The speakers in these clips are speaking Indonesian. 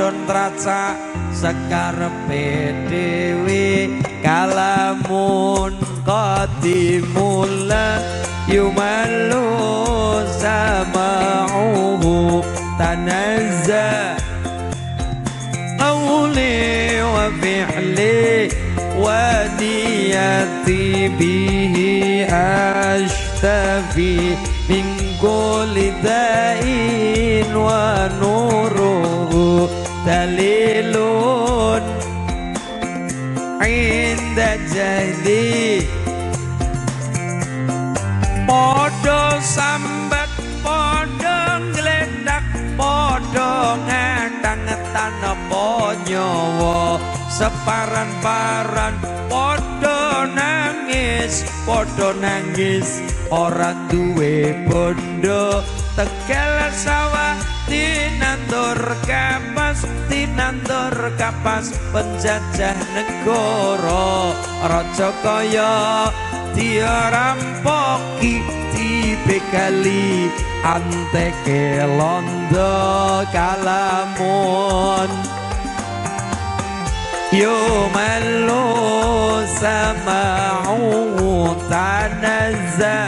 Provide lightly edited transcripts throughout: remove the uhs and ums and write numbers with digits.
padha ntracak sekarepe dhewe kalamun qadimul yumallu sama'uhu tanazza qawli wa fi'li wa niyati bihi ashtafi min kulli da'in wa nuruhu dalilun inda jahdi podo sambat podo nglendak podo ngadang-ngetan apa nyawa separan-paran podo nangis ora duwe bondo tegal sawah tinandur kapas penjajah negara raja kaya dirampoki dibegali anteke londo kalamun yumallu sama'u tanazza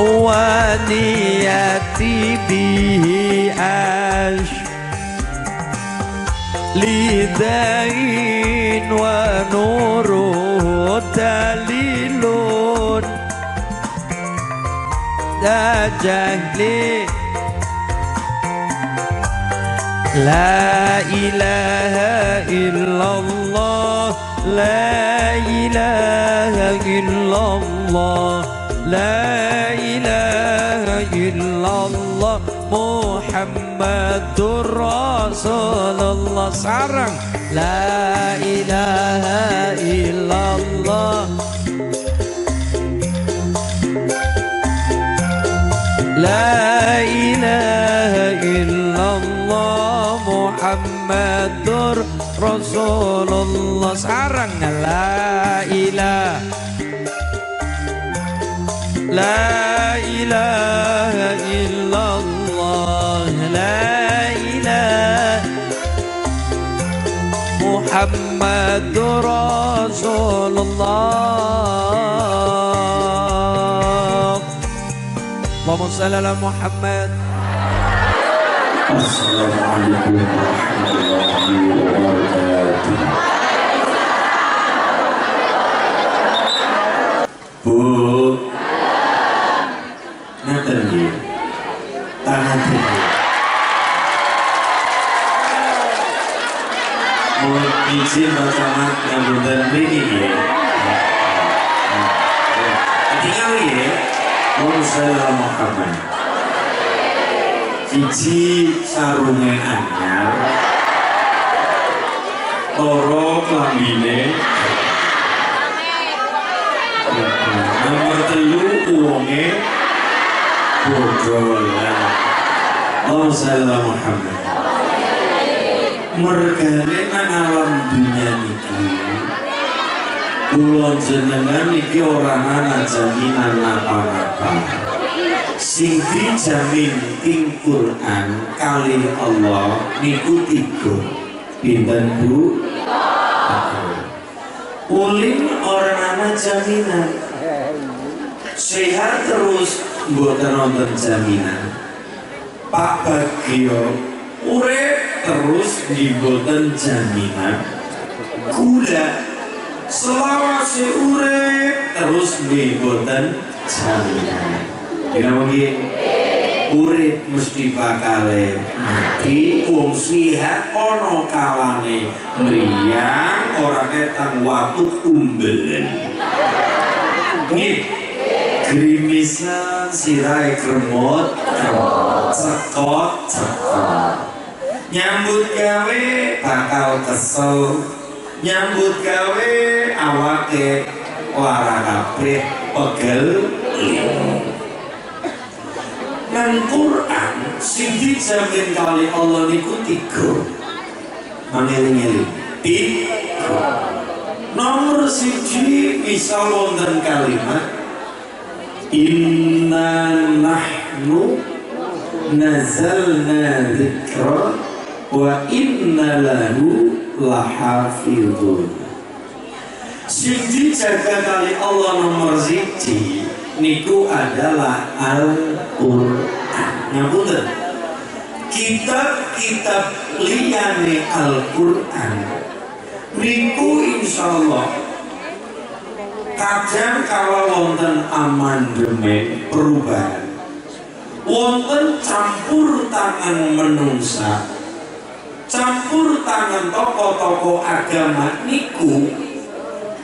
wa niyati bihi ash lidain wa nuru dalilun dajahli la ilaha illallah la ilaha illallah la ilaha illallah Muhammadur Rasulullah sarang la ilaha illallah la ilaha illallah Muhammadur Rasulullah sarang la ilaha la ilaha illallah la ilaha Muhammadur Rasulullah Allahumma shalli ala Muhammad. Assalamualaikum warahmatullahi wabarakatuh. Bu ngaten nggih. Tangan tinggi. Mohon izin bersama yang bunten mriki nggih. Tinggal nggih. Mohon sallallahu Muhammad. Siji sarunge anyar. Loro klambine. Nomor 3 uwonge bodho lah. Oh sallallahu Muhammad. Mergane nang alam dunya niki. Kula jenengan niki ora ana jaminan apa-apa. Sing dijamin ing Quran kali Allah niku 3. Pinten Bu? Uling orang ana jaminan. Sehat terus mboten wonten jaminan. Pak Bagio urip terus mboten jaminan. Gula selawase urip terus mboten jaminan. Dina wengi urip mesti bakale mati wong sihat ana kalane mriyang ora ketang watu umbelen. Nggih. Grimisan sirai kremot cekot nyambut gawe bakal kesel nyambut gawe awake lara kabeh pegel nang Quran sing dijamin kali Allah niku 3 mangeling-eling 3 nomor 1 misal wonten kalimat inna nahnu nazalna dzikra wa inna lahu lahafizun. Sing dijaga kali Allah nomor siji niku adalah Al-Qur'an. Ngapunten, kitab-kitab liyane Al-Qur'an niku insyaallah kadang kalau wonten amandemen perubahan, wonten campur tangan menungsa, campur tangan tokoh-tokoh agama niku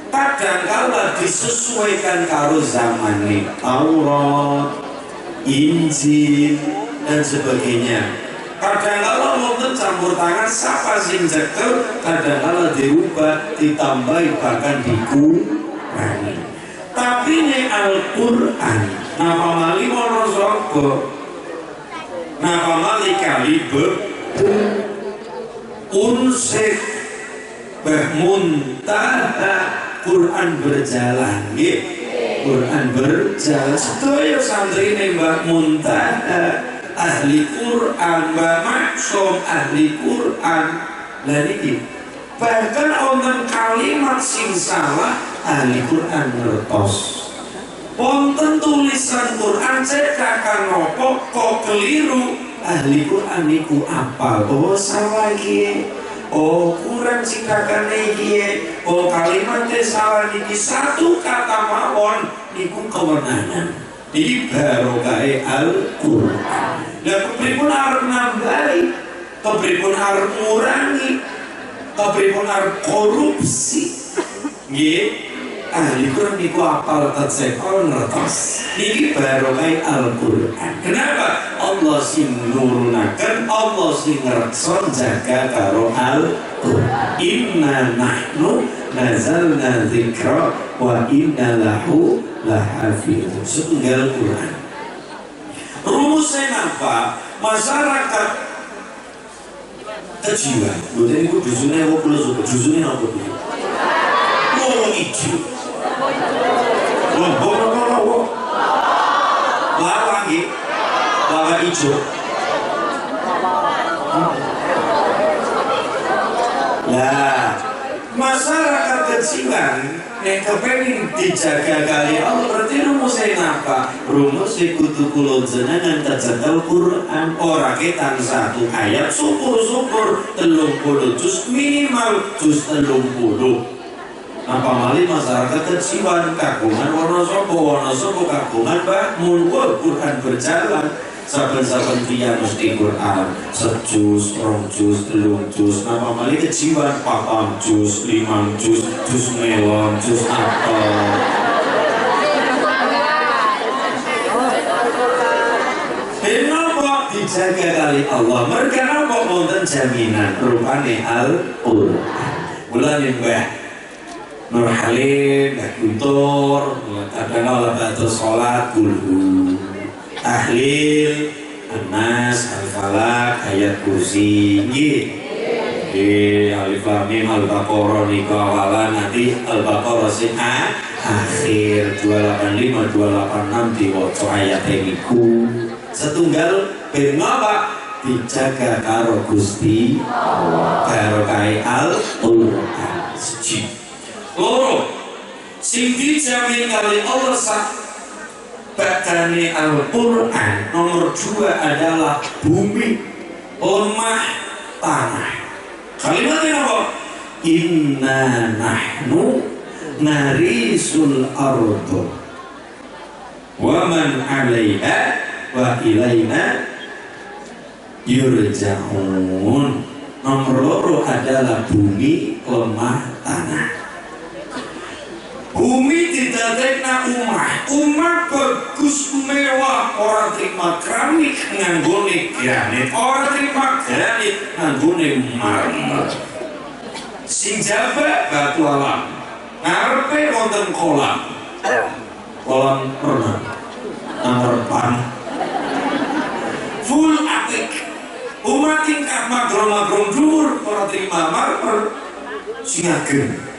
kadang-kala disesuaikan karo zamane Taurat, Injil dan sebagainya. Kadang-kala wonten campur tangan sapa sing cekel, kadang-kala dirubah, ditambahi bahkan dikurangi. Tapi nek Al-Qur'an napa mali ana sapa? Napa mali kalibe unsik Muntaha Quran berjalan, nggih. Quran berjalan. Sedaya santrine Mbah Muntaha ahli Quran, Mbah Maksum ahli Quran. Lah niki bahkan wonten kalimat sing salah ahli Quran ngertos. Wonten tulisan Quran cetakan nopo kok keliru, ahli Quran niku apal. Oh salah iki. Oh kurang ciptakane iki. Oh kalimatnya salah niki, satu kata mawon niku kewenangan. Iki barokah Al-Qur'an. Lah kepripun arep nambahi, kepripun arep ngurangi, kepripun arep korupsi. Nggih, ahli Quran niku apal tetsekol ngertos. Niki barokah Al-Qur'an. Kenapa? Allah sing nurunaken, Allah sing ngrekson jaga karo Al-Qur'an. Inna nahnu nazalna dzikra wa inna lahu lahafizun. Setunggal Quran. Rumusnya apa? Masyarakat kejiwaan. Boten niku dusune apa kula suka dusune apa iki? Wong ijo. Wong bono-bono. Lawang iki. Lawang ijo. Lah, masyarakat kejiwaan nek kepengin dijaga kali Allah berarti rumusnya apa? Rumusnya kudu kula jenengan kecekel Quran ora ketan satu ayat syukur-syukur 30 juz minimal juz 30. Apa malih masyarakat kejiwaan kagungan Wonosobo kagungan Mbahmun Quran berjalan saben-saben dia mesti Quran sejus, rong jus, telung jus. Napa malih kejiwaan 4 jus, 5 jus, jus melon, jus apel. Kenapa dijaga kali Allah? Mereka napa wonten jaminan rupane Al-Qur'an. Mulane Mbah Nur Halim, Mbah Guntur, kadang-kadang batul sholat kulhu tahlil Anas, Al-Falaq, ayat kursi nggih. Alif Lam Mim Al-Baqarah niku awalan, nanti Al-Baqarah sing akhir 285 286 diwaca ayat niku. Setunggal ben ngapa dijaga karo Gusti Allah karo kae Al-Qur'an. Siji. Loro, sing dijamin kali Allah badane Al-Qur'an. Nomor 2 adalah bumi, lemah, tanah. Kalimatnya apa? Inna nahnu narisul ardo wa man 'alaiha wa ilaina yurja'un. Nomor 2 adalah bumi, lemah, tanah. Bumi didadekna umah bagus mewah, orang terima keramik nganggone granit, orang terima granit nganggone marmer. Sing jaba batu alam, ngarepe wonten kolam renang, ngarepan full apik. Umat tingkat magro-magro dhuwur, orang terima marmer, sing ageng.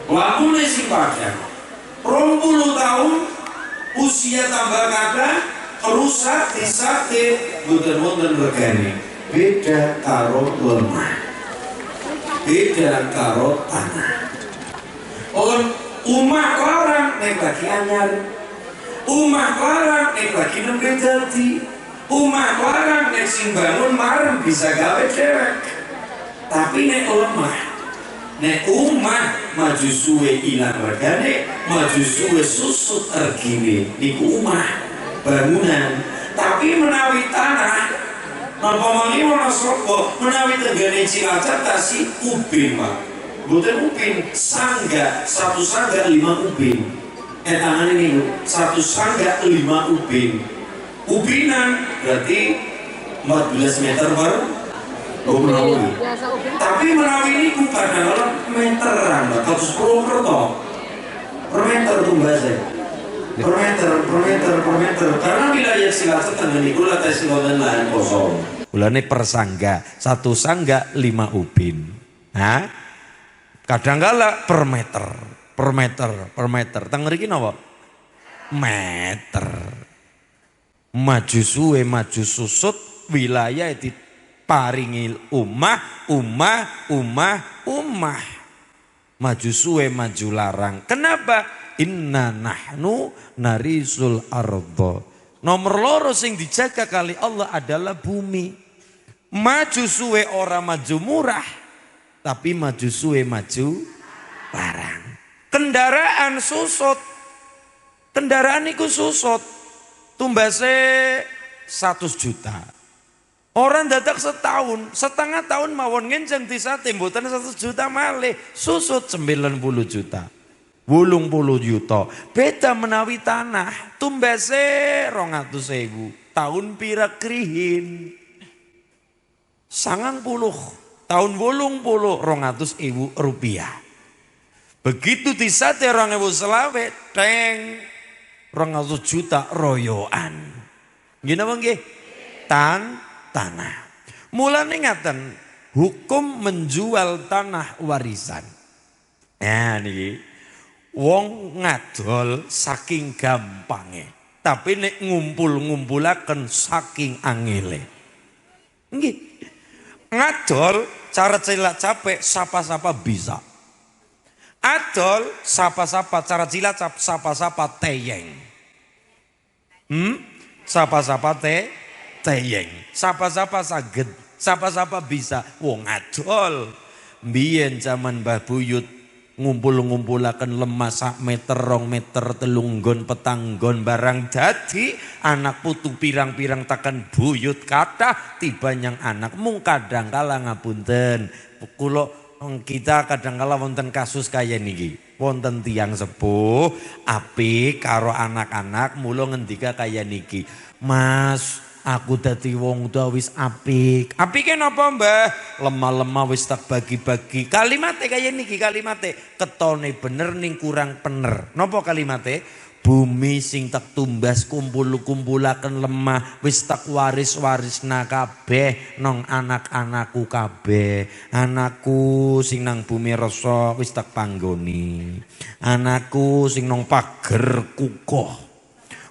Lamune sing padang 20 tahun usia tambah kada rusak disakit mboten wonten regane. Beda karo lemah, beda karo tanah. Omah larang nek lagi anyar, omah larang nek lagi nembe dadi, omah larang nek sing bangun marem bisa gawe dewek. Tapi nek lemah, nek omah maju suwe ilang regane, maju suwe susut regine niku omah bangunan. Tapi menawi tanah, napa mangke ana sapa menawi tenggane Cilacap tasih ubin, Pak. Mboten ubin, sangga, satu sangga 5 ubin. Tangan ini satu sangga 5 ubin. Ubinan berarti 14 meter per ubin. Tapi menawi ini kadang meteran, Pak. 10 kerto per meter tumbase. Per meter. Karena wilayah Cilacap tengah niku latih singoten lahan kosong. Ulane per sangga, satu sangga 5 ubin. Hah? Kadangkala per meter. Teng mriki napa? Meter. Maju suwe maju susut wilayah diparingi umah. Maju suwe maju larang. Kenapa? Inna nahnu narisul ardo. Nomor loro sing dijaga kali Allah adalah bumi. Maju suwe ora maju murah, tapi maju suwe maju larang. Kendaraan susut. Kendaraan iku susut. Tumbase 100 juta. Orang dadak setahun, setengah tahun mawon ngenceng disate mboten 100 juta malih, susut 90 juta. 80 juta. Beda menawi tanah, tumbase 200.000. Tahun pira krihin. 90 tahun 80 200.000 rupiah. Begitu disate 2020 teng 200 juta royoan. Nggih napa nggih? Tanah. Mulane ngaten, hukum menjual tanah warisan. Nah niki wong ngadol saking gampange, tapi nek ngumpul-ngumpulaken saking angele. Nggih. Ngadol cara Cilacap sapa-sapa bisa. Adol sapa-sapa cara Cilacap sapa-sapa teyeng. Sapa-sapa teyeng. Sapa-sapa saged, sapa-sapa bisa. Wong adol. Mbiyen zaman Mbah Buyut ngumpul-ngumpulaken lemah sak meter, 2 meter, 3 nggon, petang nggon barang dadi anak putu pirang-pirang takan buyut kathah tiba nyang anak mung kadang kala ngapunten kula kita kadang kala wonten kasus kaya niki wonten tiyang sepuh apik karo anak-anak mula ngendika kaya niki, Mas aku dadi wong tua wis apik. Apike napa, Mbah? Lemah-lemah wis tak bagi-bagi. Kalimate kaya niki kalimate. Ketone bener ning kurang pener. Napa kalimate? Bumi sing tak tumbas kumpul-kumpulaken lemah wis tak waris-warisna kabeh nang anak-anakku kabeh. Anakku sing nang bumi rasa wis tak panggoni. Anakku sing nang pager kukuh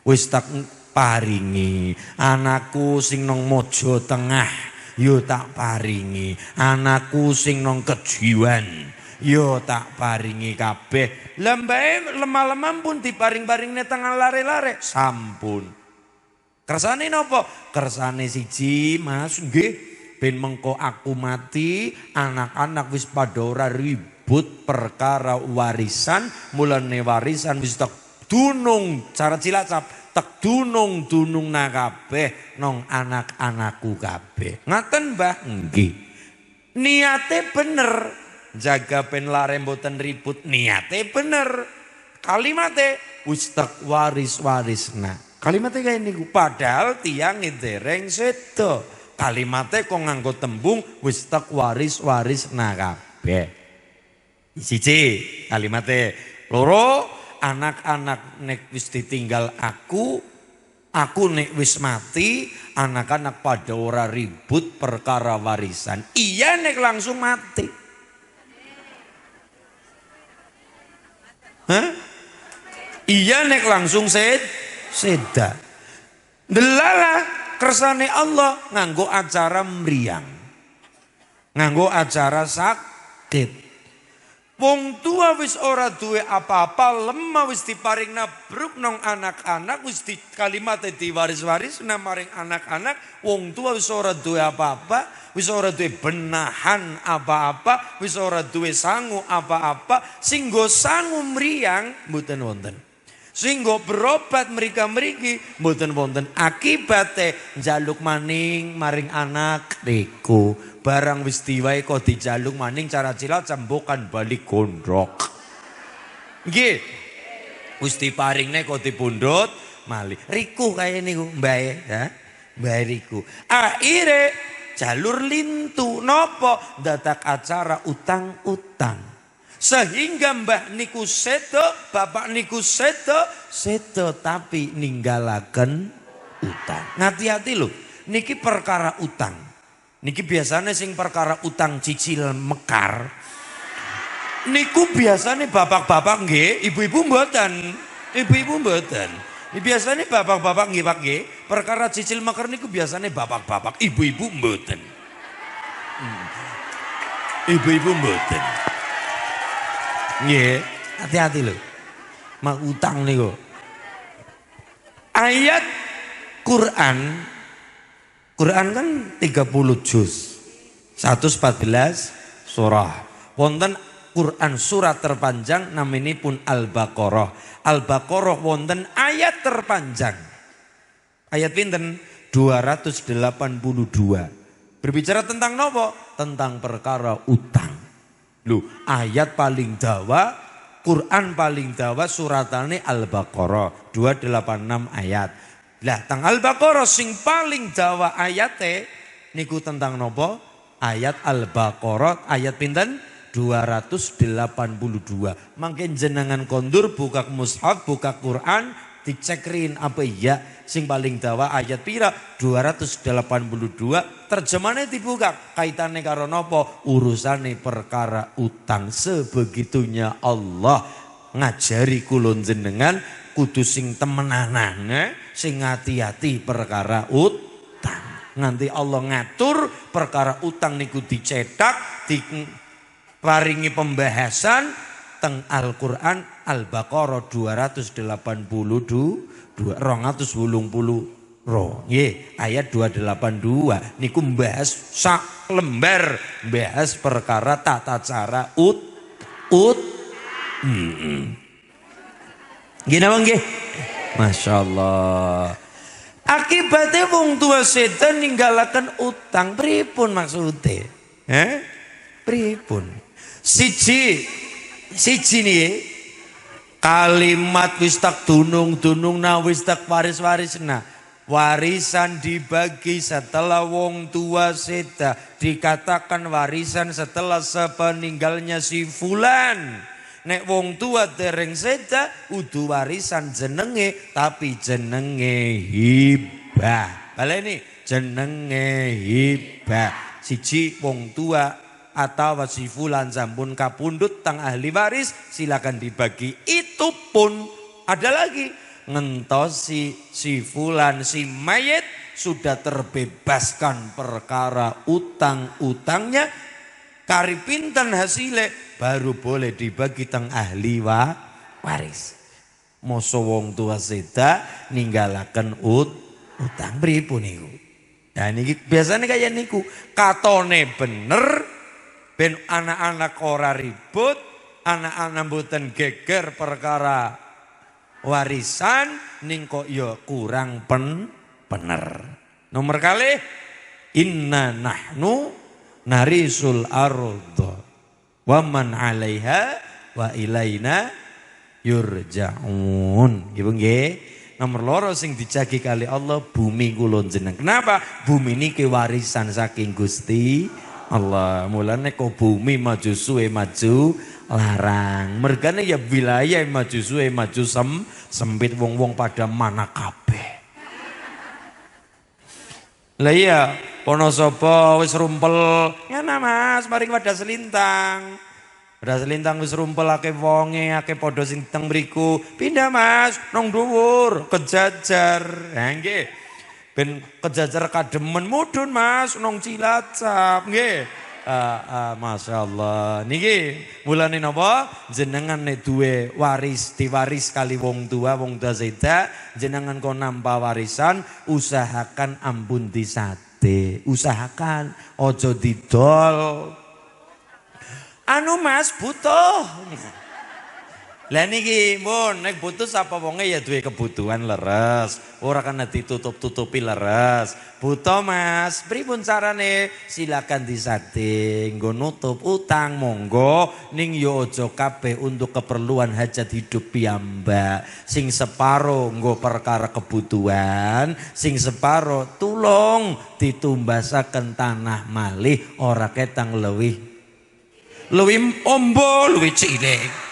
wis tak paringi. Anakku sing nang Mojo Tengah yo tak paringi. Anakku sing nang Kejiwan yo tak paringi kabeh. Lembahe lemah-lemah pun diparing-paringne tengah lare-lare sampun. Kersane napa? Kersane siji, Mas, nggih ben mengko aku mati anak-anak wis padha ora ribut perkara warisan, mulane warisan wis tak dunung cara Cilacap tak dunung na kabeh nong anak-anakku kabeh. Ngaten Mbah? Nggih. Niate bener. Jaga ben lare mboten ribut, niate bener. Kalimate wis tak waris-warisna. Kalimate kaya niku padahal tiyang dereng sedo. Kalimate kok nganggo tembung wis tak waris-warisna kabeh. Siji kalimate. Loro anak-anak nek wis ditinggal aku nek wis mati, anak-anak pada ora ribut perkara warisan. Iya nek langsung mati. Hah? Iya nek langsung seda. Delala kersane Allah nganggo acara meriang. Nganggo acara sakit. Wong tua wis ora duwe apa-apa, lemah wis diparing nabruk nang anak-anak, wis di kalimat diwaris-waris nang maring anak-anak. Wong tua wis ora duwe apa-apa, wis ora duwe benahan apa-apa, wis ora duwe sangu apa-apa, sing go sangu mriyang mboten wonten. Sing go berobat mriki mboten wonten. Akibate njaluk maning maring anak niku. Barang wis diwae kok dijaluk maning cara cilat cambokan balik gondrok. Nggih. Wis diparingne kok dipundhut malih. Riku kaya niku mbae, ya. Mbae riku. Akhire jalur lintu nopo dadak acara utang-utang. Sehingga mbah niku sedo, bapak niku sedo tapi ninggalaken utang. Hati-hati lho, niki perkara utang. Niki biasanya sing perkara utang cicil mekar. Niku biasanya bapak-bapak nggih, ibu-ibu mboten. Ibu-ibu mboten. Ini biasanya bapak-bapak nggih Pak nggih, perkara cicil mekar niku biasanya bapak-bapak, ibu-ibu mboten. Ibu-ibu mboten. Nggih, hati-hati lho. Mak utang niku. Ayat Quran kan 30 juz. 114 surah. Wonten Quran surat terpanjang naminipun Al-Baqarah. Al-Baqarah wonten ayat terpanjang. Ayat pinten? 282. Berbicara tentang nopo? Tentang perkara utang. Loh, ayat paling dawa, Quran paling dawa suratane Al-Baqarah 286 ayat. Lah tang Al-Baqarah sing paling dawa ayate niku tentang nopo? Ayat Al-Baqarah ayat pinten? 282. Mangke jenengan kondur buka mushaf, buka Quran, dicekrin apa iya sing paling dawa ayat pira? 282. Terjemahnya dibuka kaitannya karo nopo? Urusane perkara utang. Sebegitunya Allah ngajari kulon jenengan kudu sing temenanan, sing hati-hati perkara utang. Nanti Allah ngatur perkara utang niku dicetak, diparingi pembahasan teng Al-Qur'an Al-Baqarah 282 nggih ayat 282 niku mbahas sak lembar, mbahas perkara tata cara Gini bang nggih. Masya Allah. Akibatnya wong tua setan ninggalaken utang. Pripun maksudnya? Pripun? Siji nih kalimat wis tak dunung na wis tak waris-warisna. Warisan dibagi setelah wong tua seda. Dikatakan warisan setelah sepeninggalnya si fulan. Nek wong tua dereng seda udu warisan jenenge tapi jenenge hibah. Baleni jenenge hibah. Siji wong tua atau si fulan sampun kapundhut tang ahli waris silakan dibagi. Itu pun ada lagi ngentosi si fulan si mayit sudah terbebaskan perkara utang-utangnya. Kari pinten hasilnya baru boleh dibagi teng ahli waris. Moso wong tua seda ninggalaken utang pripun niku. Nah niki biasanya kayak niku katone bener ben anak-anak ora ribut, anak-anak mboten geger perkara warisan ning kok ya kurang bener. Nomor kali inna nahnu narisul ardo wa man 'alaiha wa ilaina yurja'un. Nggih nggih. Nomor loro sing dijagi kali Allah bumi kula jeneng. Kenapa? Bumi niki warisan saking Gusti Allah. Mulane kok bumi maju suwe maju larang. Mergane ya wilayah maju suwe maju sempit wong-wong pada mana kabeh. Lah iya, kono sapa wis rumpel. Ngene Mas, mari wadah selintang. Wadah selintang wis rumpel akeh wonge, akeh padha sing teng mriku. Pindah Mas, nang dhuwur, kejajar. Ha nggih. Ben kejajar kademen mudhun Mas nang Cilacap nggih. Masya Allah niki mulane napa jenengan nek duwe waris diwaris kali wong tua seda jenengan kon nampa warisan usahakan ampun disate usahakan ojo didol anu Mas butuh lah niki mun nek butuh sapa wonge ya duwe kebutuhan leres ora kena ditutup-tutupi leres butuh Mas pripun carane silakan disate nggo nutup utang monggo ning yo aja kabeh untuk keperluan hajat hidup piyambak sing separo nggo perkara kebutuhan sing separo tulung ditumbasaken tanah malih ora ketang luwih ombo luwih cilik.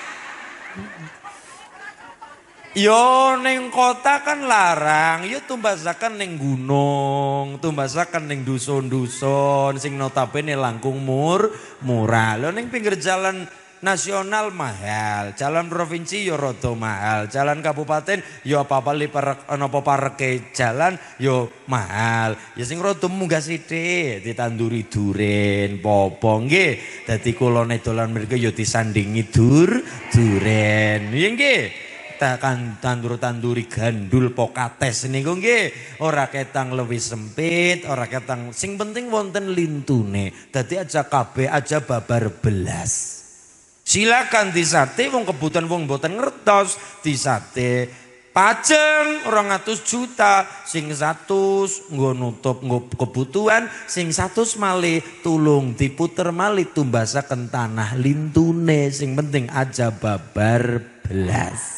Yo ning kota kan larang, yo tumbasaken ning gunung, tumbasaken ning dusun-dusun sing notabene langkung murah. Lho ning pinggir jalan nasional mahal, jalan provinsi yo rada mahal, jalan kabupaten yo apa-apa li napa pareke jalan yo mahal. Ya sing rada munggah sithik ditanduri duren popo nggih. Dadi kula nek dolan mriki yo disandingi duren. Nggih nggih. Kan tandur-tanduri gandul pokates niku nggih ora ketang lebih sempit ora ketang sing penting wonten lintune dadi aja kabeh aja babar belas silakan disate wong kebutuhan wong mboten ngertos disate pajeng 200 juta sing 100 nggo nutup nggo kebutuhan sing 100 malih tulung diputer malih tumbasaken tanah lintune sing penting aja babar belas.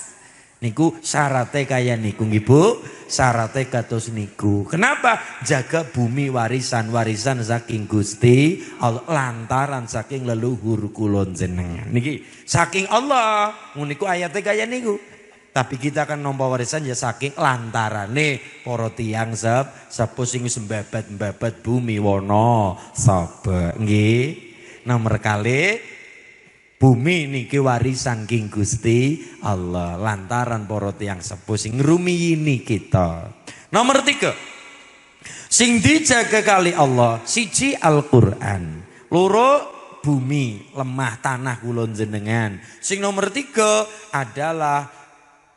Niku syaratnya kaya niku nggih Bu, syaratnya kados niku. Kenapa? Jaga bumi warisan saking Gusti Allah lantaran saking leluhur kula jenengan. Niki saking Allah, niku ayatnya kaya niku. Tapi kita kan nampa warisan ya saking lantarane para tiyang sepuh sing mbabat bumi wana saba. Nggih. Nomor kalih bumi niki warisan king Gusti Allah lantaran para tiyang sepuh sing ngrumiyini kita. Nomor 3. Sing dijaga kali Allah, siji Al-Qur'an. Loro bumi, lemah tanah kula jenengan. Sing nomor 3 adalah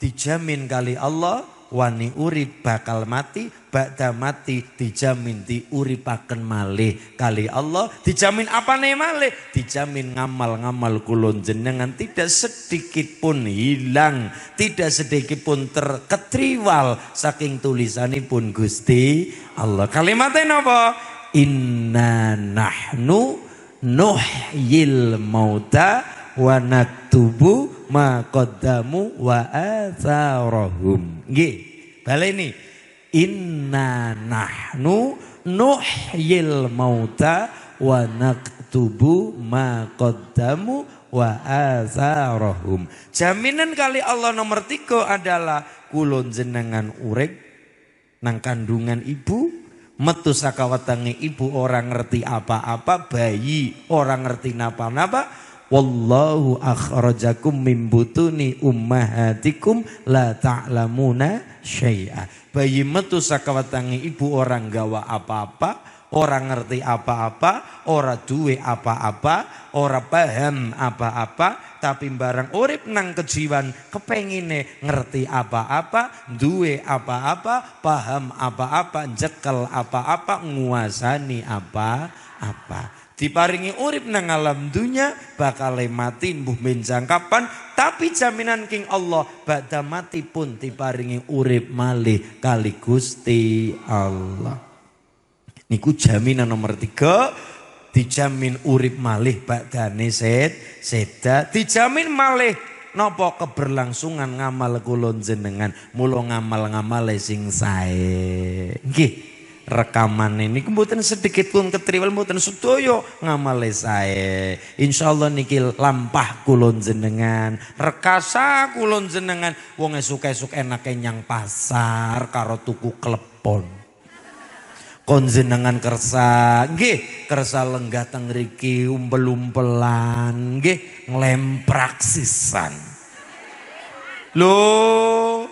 dijamin kali Allah wani urip bakal mati ba'da mati dijamin diuripaken malih kali Allah dijamin apane malih dijamin ngamal-ngamal kula jenengan tidak sedikit pun hilang tidak sedikit pun terketriwal saking tulisanipun Gusti Allah kalimatnya napa inna nahnu nuhyil mauta wa naktubu ma qaddamu wa atharahum. Nggih. Baleni inna nahnu nuhyil mauta wa naktubu ma qaddamu wa atharahum. Jaminan kali Allah nomor 3 adalah kula jenengan urip nang kandungan ibu metu saka wetange ibu orang ngerti apa-apa bayi orang ngerti napa-napa. Wallahu akhrajakum min butuni ummahatikum la ta'lamuna syai'a. Bayi metu saka wetange ibu orang gawa apa-apa, orang ngerti apa-apa, ora duwe apa-apa, ora paham apa-apa, tapi barang urip nang kejiwan kepengine ngerti apa-apa, duwe apa-apa, paham apa-apa, njekel apa-apa, nguasani apa-apa. Diparingi urip nang alam dunya bakal mati mbuh menjang kapan tapi jaminan king Allah ba'da mati pun diparingi urip malih kali Gusti Allah. Niku jaminan nomor 3 dijamin urip malih ba'dane seda dijamin malih napa keberlangsungan ngamal kula jenengan mula ngamal-ngamale sing sae. Nggih. Rekaman ini mboten sedikit pun ketriwel mboten sedaya ngamale sae. Insyaallah niki lampah kula jenengan, rekasa kula jenengan wong esuk-esuk enake nyang pasar karo tuku klepon. Kon jenengan kersa, nggih, kersa lenggah teng mriki umpel-umpelan, nggih, nglemprak sisan. Lho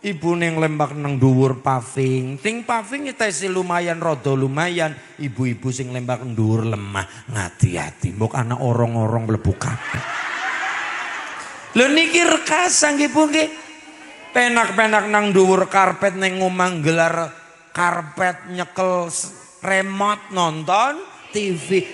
Ibu ning lembak nang dhuwur paving. Ting paving tesi lumayan rada lumayan. Ibu-ibu sing lembak nang dhuwur lemah. Ngati-ati mbok ana orong-orong mlebu kabeh. Lho niki rekasa nggih Bu nggih. Penak-penak nang dhuwur karpet ning omah gelar karpet nyekel remote nonton TV.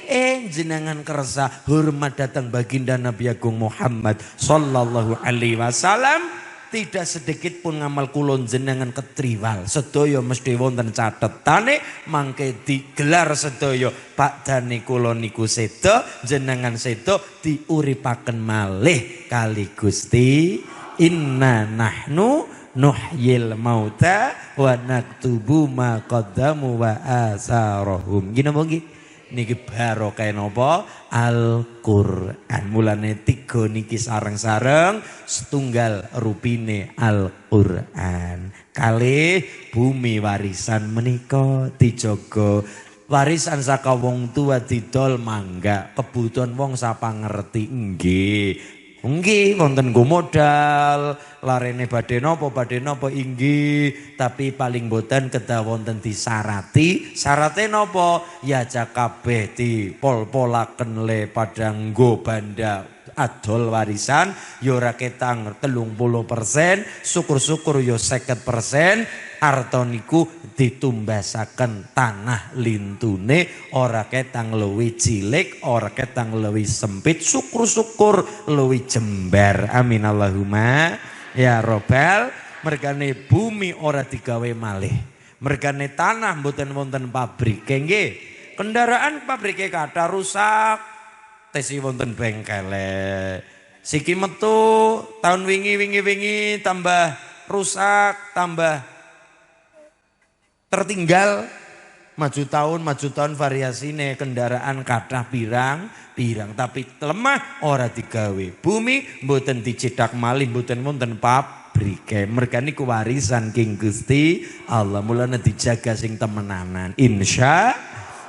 Jenengan kersa hormat datang baginda Nabi Agung Muhammad sallallahu alaihi wasallam. Tidak sedikit pun ngamal kulon jenengan ketriwal. Sedaya mesti wonten catetane mangke digelar sedaya bakdane kula niku sedo jenengan sedo diuripaken malih kali Gusti. Inna nahnu nuhyil mauta wa naktubu ma qaddamu wa asarahum. Gini apa nggih? Niki barokah napa? Al-Qur'an. Mulane 3 niki sareng-sareng setunggal rupine Al-Qur'an. Kalih bumi warisan menika dijaga. Warisan saka wong tua didol mangga, kebutuhan wong sapa ngerti nggih. Nggih wonten nggo modal, larene badhe napa inggih, tapi paling boten kedah wonten disarati. Syarate napa? Ya aja kabeh dipol-polaken le padang nggo banda adol warisan ya ora ketang 30%, syukur-syukur ya 50%. Arta niku ditumbasaken tanah lintune ora ketang luwih cilik, ora ketang luwih sempit, syukur-syukur luwih jembar. Amin Allahumma ya robbal. Mergane bumi ora digawe malih, mergane tanah mboten wonten pabrik nggih. Kendaraan pabrike kathah rusak, tesi wonten bengkele. Siki metu tahun wingi tambah rusak, tambah tertinggal. Maju tahun variasine kendaraan kathah pirang tapi lemah ora digawe. Bumi mboten dicedak malih, mboten wonten pabrike. Merga niku warisan King Gusti Allah, mulane dijaga sing temenanan. Insya.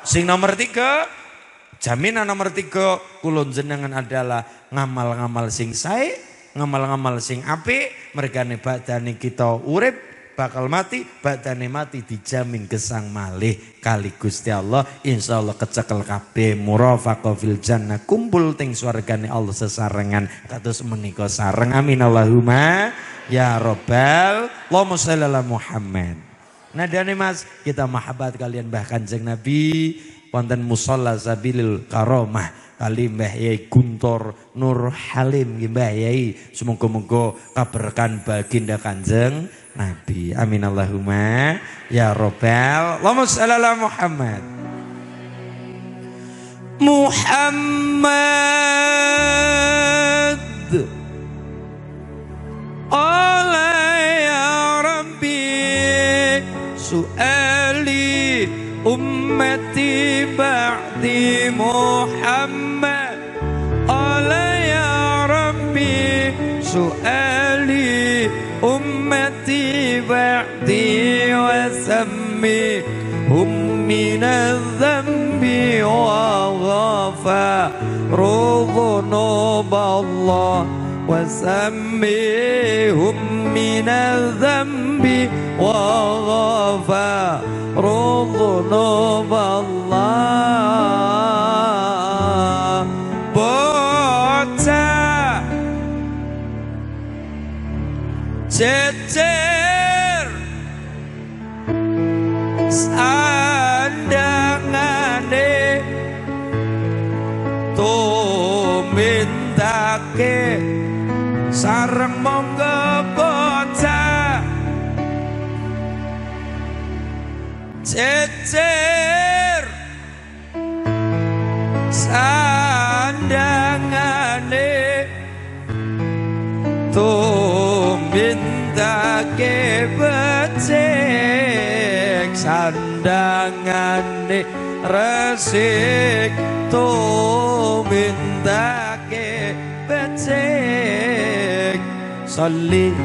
Sing nomor 3, jaminan nomor 3 kula jenengan adalah ngamal-ngamal sing sae, ngamal-ngamal sing apik. Mergane badane kita urip bakal mati, badane mati dijamin gesang malih kali Gusti Allah. Insyaallah kecekel kabeh murafaqah fil jannah, kumpul teng swargane Allah sesarengan kados menika sareng. Amin Allahumma ya robbal. Allahumma shalli ala Muhammad. Nadane Mas kita mahabat kalian Mbah Kanjeng Nabi wonten musalla Sabilil Karomah kali Mbah Yai Guntur Nur Halim nggih Mbah Yai. Semoga-moga kaberkahan baginda Kanjeng Nabi. Amin Allahumma ya robbal. Allahumma shalli ala Muhammad. Muhammad Allah ya Rabbi su'ali ummati ba'di Muhammad Allah ya Rabbi su'ali ummati ba'di wa sammi min adh-dhanbi wa ghafaru dhunub Allah wa sammihum min adh-dhanbi wa ghafaru dhunub Allah. Bocah cecer sandangane tumindake sareng monggo bocah cecer sandangane tumbindake becik sandangane resik tumbindake becik salli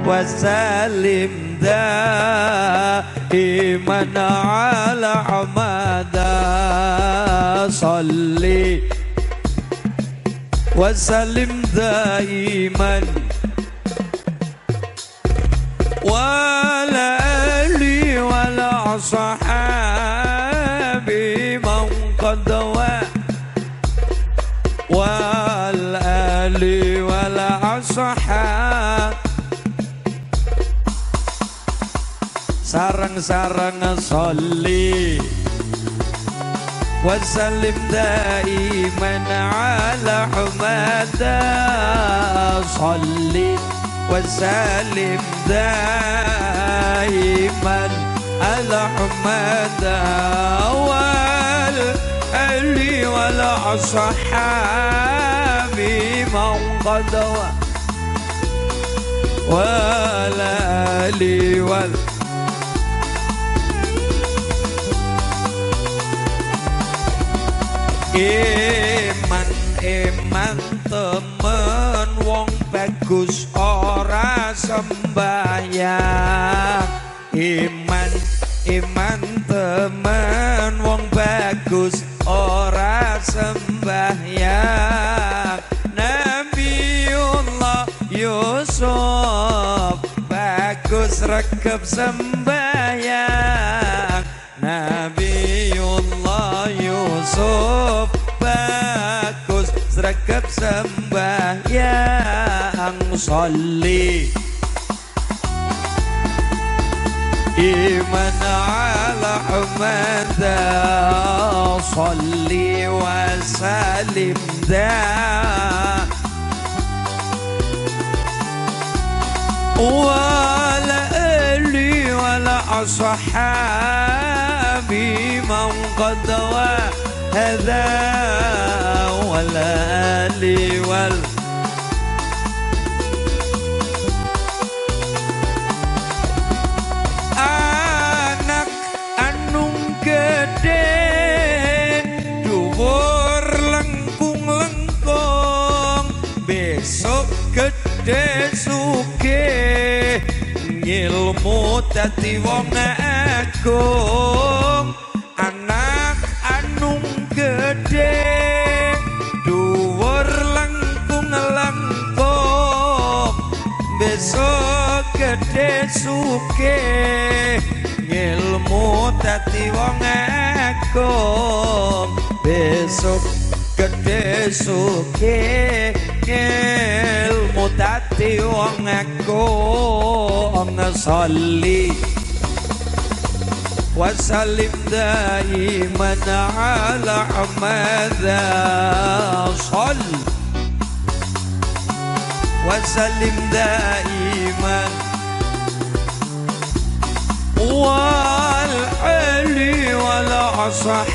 wa sallim daiman ala amada salli wa sallim daiman wala ali wala sahabi man qadawa wal ali wala sahab sarang-sarang sholli wasallim daiman ala humada sholli wasallim daiman ala humada wal ali wal ashabi man qadawa wal ali wal Iman temen wong bagus ora sembahyang Iman temen wong bagus ora sembahyang Nabiullah Yusuf bagus rekep sembahyang Nabiullah Yusuf bagus rekep sembahyang sholli iman ala humada sholli wa salim da wala ali wala ashabi man qadawa hadha wala ali wal anak anung gede dhuwur lengkung-lengkung besok gede sugih ngilmu dadi wong agung anak anung gede dhuwur lengkung-lengkung besok gede sugih ngilmu dadi wong agung besok gede sugih ilmu dadi wong agung sholli wa sallim daiman ala hamada sholli wa sallim daiman wal ali wal ashabi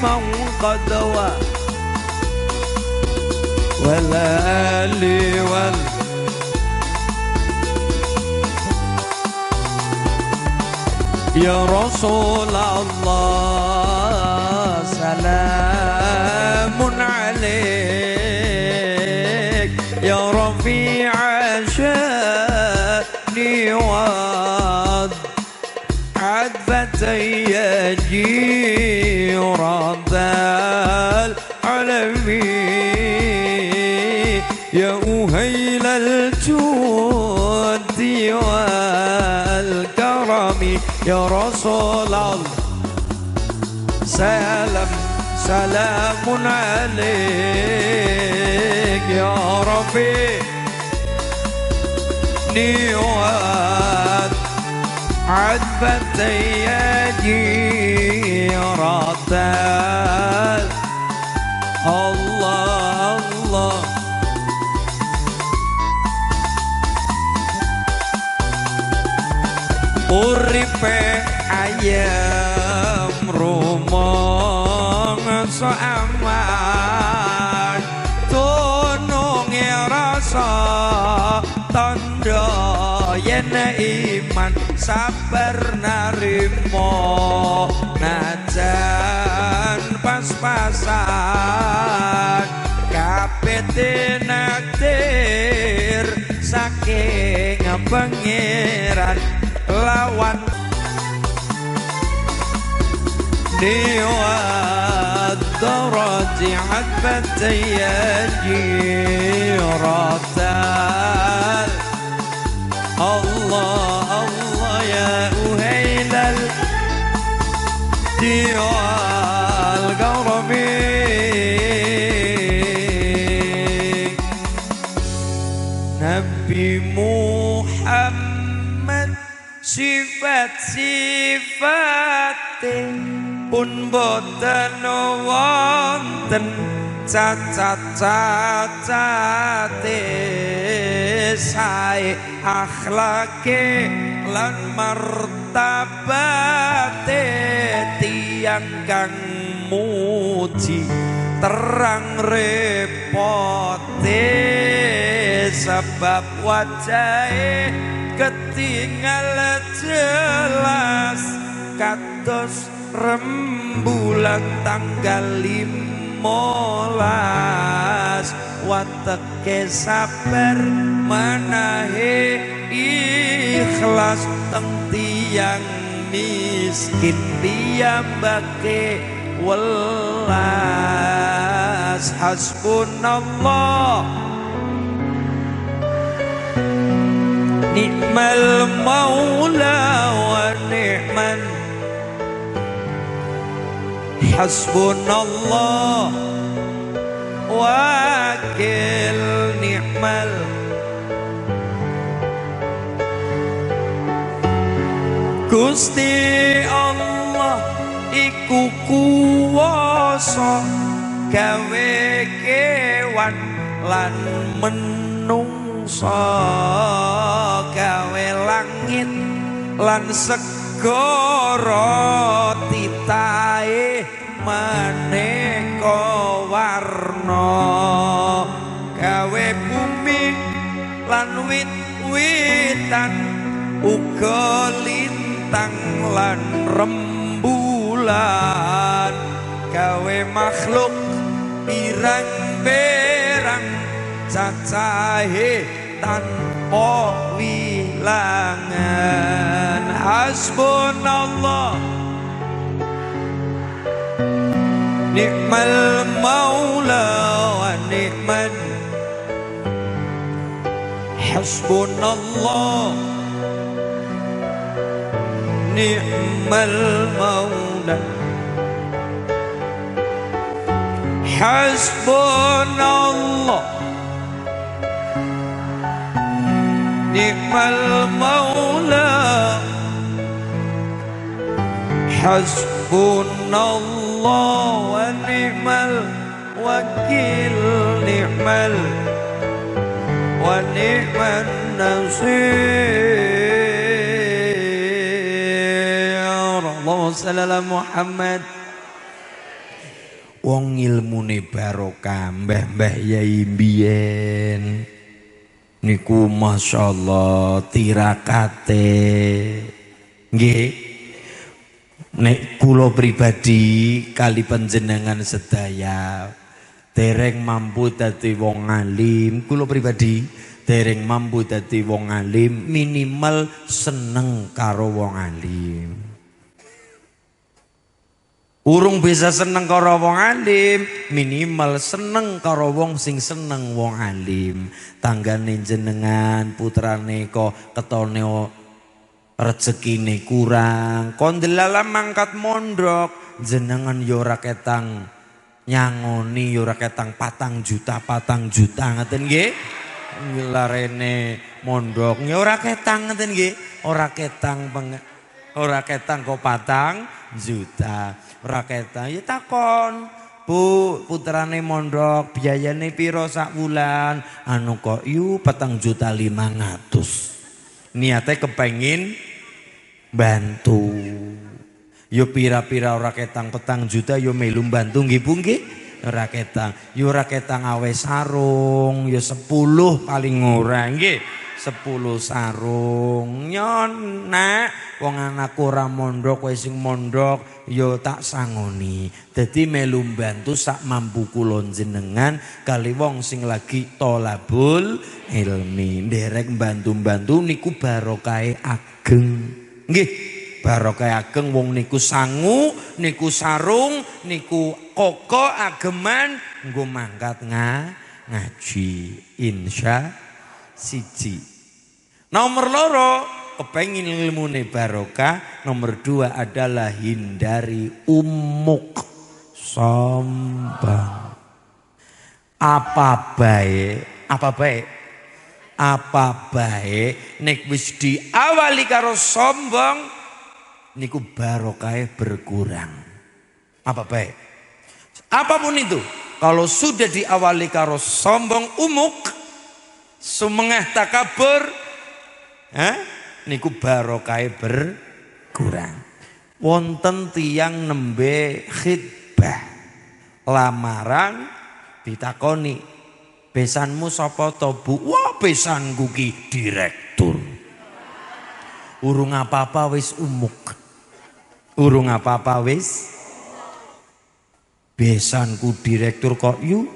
man qadawa wal ali wal ya Rasulullah salamun alaik ya rafi'a sya'ni wa adbatay ya jiradal alami ya uhailal judi wal karami ya Rasulullah salamun alaik ya Rafi niwat adbatay ya jiradal Allah Allah uripe ayam rumong soaman tunungi rasa tanda yen iman sabar narimo najan pas-pasan kapete naktir saking pangeran lawan niwat daraji'at batayaji ratal Allah Allah ya uhailal dial garabi Nabi Muhammad sifat-sifatin pun boten wonten cacat-cacate sae akhlake lan martabate tiyang kang muji terang repote sebab wajahe ketinggal jelas kados rembulan tanggal 15 wateke sabar manahe ikhlas teng tiyang miskin piyambake welas hasbunallah ni'mal maula wa ni'man hasbunallah wakil ni'mal Gusti Allah iku kuwasa gawe kewan lan menungsa gawe langit lan segara titahe maneka warna gawe bumi lan wit-witan uga lintang lan rembulan gawe makhluk pirang-pirang cacahe tanpa wilangan hasbunallah ni'mal maula wa ni'man hasbunallah ni'mal maula hasbunallah ni'mal maula hasbunallah wa ni'mal wakil ni'mal wa ni'man nasir Allahumma shalli ala Muhammad. Wong ilmune barokah mbah-mbah yai mbiyen niku masyaallah tirakate nggih nek kula pribadi kali panjenengan sedaya dereng mampu dadi wong alim kula pribadi dereng mampu dadi wong alim minimal seneng karo wong alim. Urung bisa seneng karo wong alim, minimal seneng karo wong sing seneng wong alim. Tanggane jenengan putrane kok ketone rezekine kurang, kon delala mangkat mondok, jenengan yo ora ketang nyangoni, yo ora ketang 4 juta ngoten nggih. Larene mondok yo ora ketang ngoten nggih, ora ketang kok 4 juta. Ora ketang ya takon, Bu, putrane mondok biayane piro sak wulan? Anu kok yu 4.500.000. Niate kepengin bantu. Yo pira-pira ora ketang 4 juta yo melu bantu nggih Bu nggih. Ora ketang. Yo ora ketang awe sarung, yo 10 paling ora nggih. 10 sarung nyon nak wong anakku ora mondok kowe sing mondok yo tak sangoni dadi melu mbantu sak mampu kula jenengan kali wong sing lagi tholabul ilmi nderek mbantu-mbantu niku barokahe ageng nggih barokahe ageng wong niku sangu niku sarung niku koko ageman nggo mangkat ngaji insya siji. Nomor loro kepengin ilmune barokah, nomor 2 adalah hindari umuk, sombong. Apa baik nek wis diawali karo sombong niku barokahe berkurang. Apa baik? Apapun itu, kalau sudah diawali karo sombong, umuk, sumengah takabur, niku barokahe berkurang. Wonten tiyang nembe khitbah lamaran ditakoni, besanmu sapa to Bu? Wah, besanku ki direktur. Urung apa-apa wis umuk. Urung apa-apa wis besanku direktur kok yu.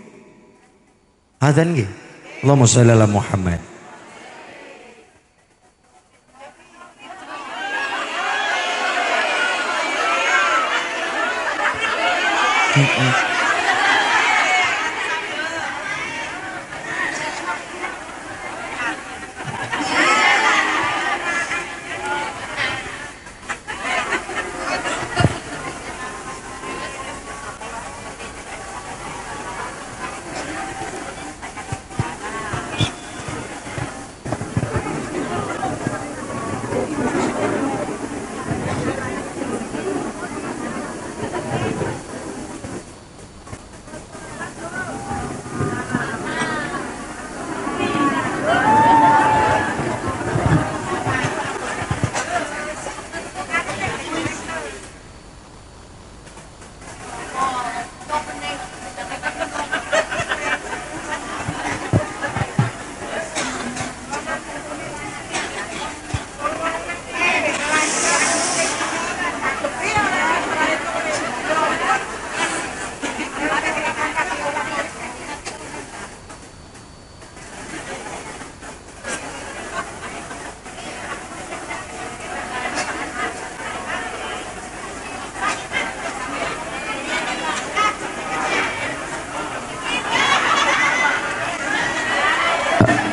Adzan nggih. Allahumma shalli ala Muhammad.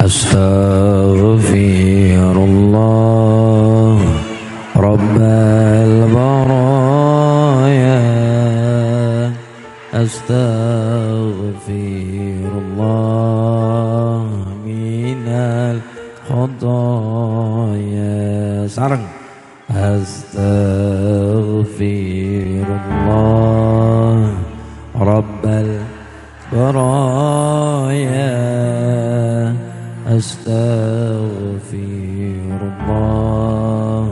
Astaghfirullah Rabbal baraya. Astaghfirullah minal khotaya. Sareng. Astaghfirullah Rabbal baraya. Astaghfirullah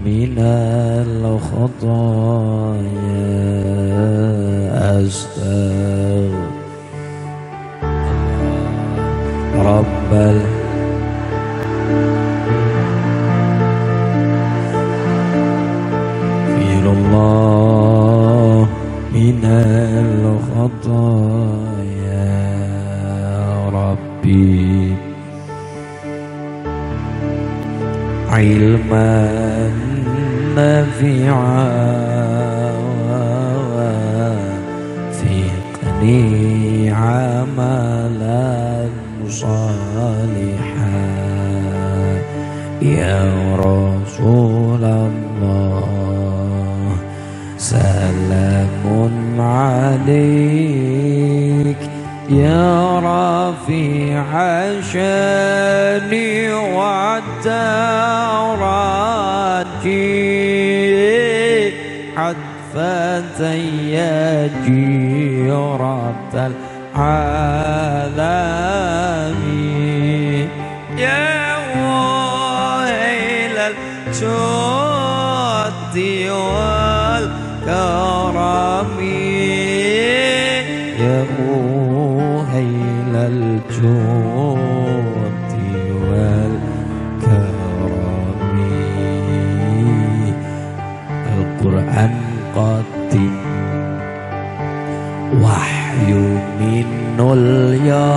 minal khotaya. Astaghfirullah Rabbal minal khotaya. Rabbi ilman nafi'an fiqni amalan salihan. Ya Rasulullah salamun alaik ya rafi'a syani wa darati hadfatan ya jiratal alami. Ya wailal jodi wal karami. Ya muhailal jodi wal karami. Al-Quran qadim wahyu minul ya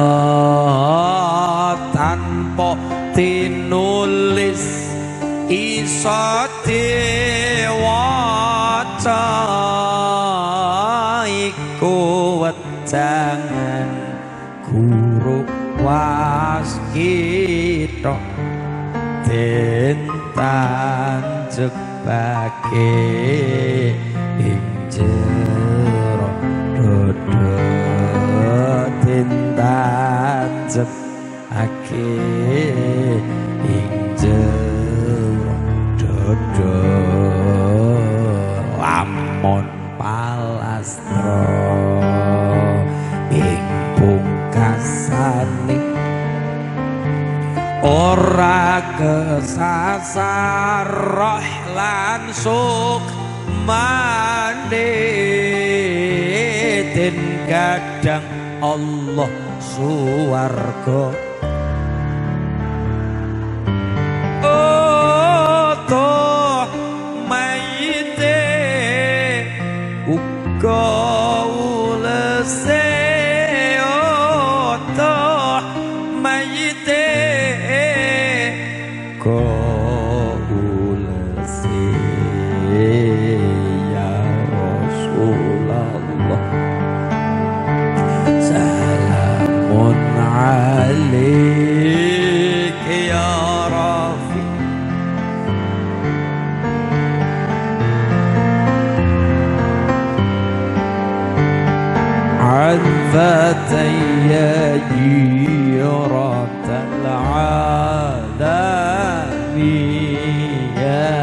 tanpa tinulis isa diwaca iku wejangan guru waskita den tanjebake ing jero dodo tanjebake ing jero dodo lamun palastra ing pungkasane ora kesasar roh lan sukmane den kadang Allah suwarga toh mayite uga ulese toh mayite ko ulese ya Rasulullah salamun alaik ya Rafi عذبتي جيرة العالم يا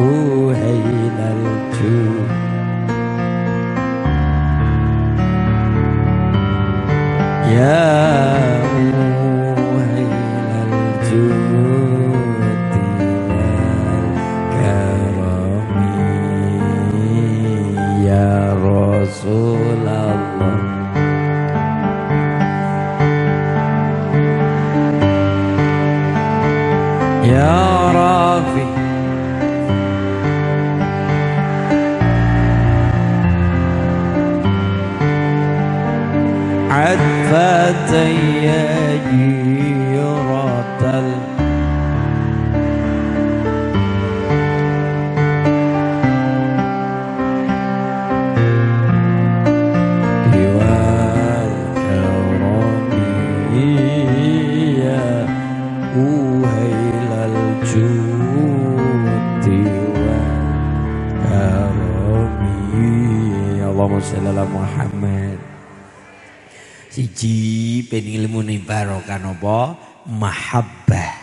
أهيل الجود يا أهيل الجود والكرم يا رسول الله يا رافي عتفتي جيرة Allahumma sholli ala Muhammad. Siji ben ilmune barokah napa mahabbah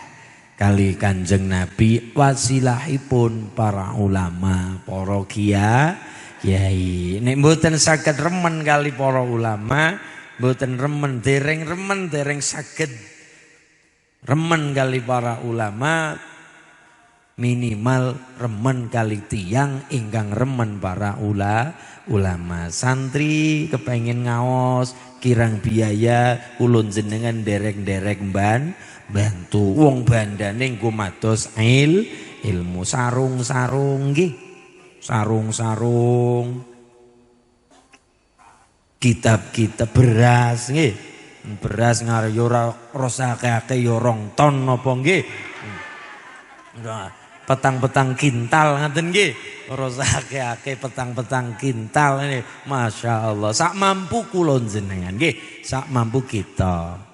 kali Kanjeng Nabi wasilahipun para ulama, para kiai. Nek mboten saged remen kali para ulama, mboten remen dereng saged remen kali para ulama, minimal remen kali tiang ingkang remen para ulama. Santri kepengen ngaos kirang biaya ulun jenengan derek bantu wong bandane nggo mados ilmu sarung-sarung nggih sarung-sarung kitab-kitab beras nggih beras ngarep yo ora akeh yo 2 ton napa nggih petang-petang kintal ngaten nggih ora akeh petang-petang kintal ini Masya Allah sak mampu kula jenengan nggih sak mampu kita.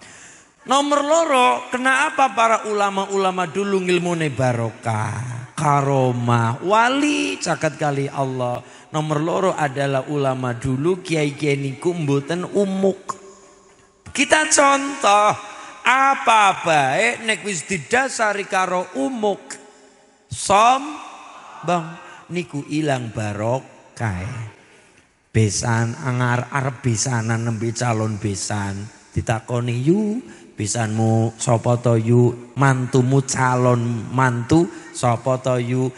Nomor loro, kenapa para ulama-ulama dulu ngilmune barokah, karomah, wali caket kali Allah. Nomor loro adalah ulama dulu kiai-kiai niku mboten umuk. Kita contoh apa baik nek wis didasari karo umuk bang niku ilang barokah. Besan angar arep besanan nembe calon besan ditakoni yu besanmu sapa to yu mantumu calon mantu sapa to yu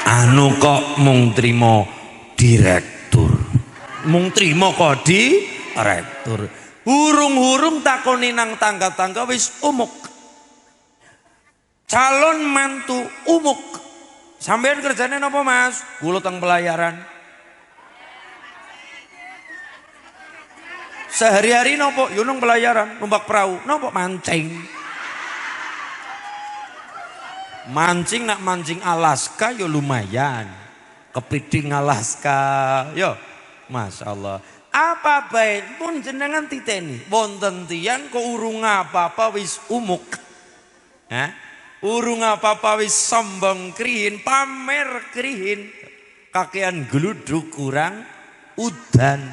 anu kok mung trimo direktur mung trimo kok direktur hurung-hurung takoni nang tangga-tangga wis umuk calon mantu umuk. Sampean kerjane napa Mas? Kula teng pelayaran. Sehari-hari napa? Yo nang pelayaran, numpak perahu. Napa mancing? Mancing nak mancing Alaska yo lumayan. Kepiting Alaska, yo Masya Allah. Apa bae pun jenengan titeni. Wonten tiyang kok urung apa-apa wis umuk. Hah? Urung apa-apa wis sombong krihin, pamer krihin. Kakean gluduk kurang udan.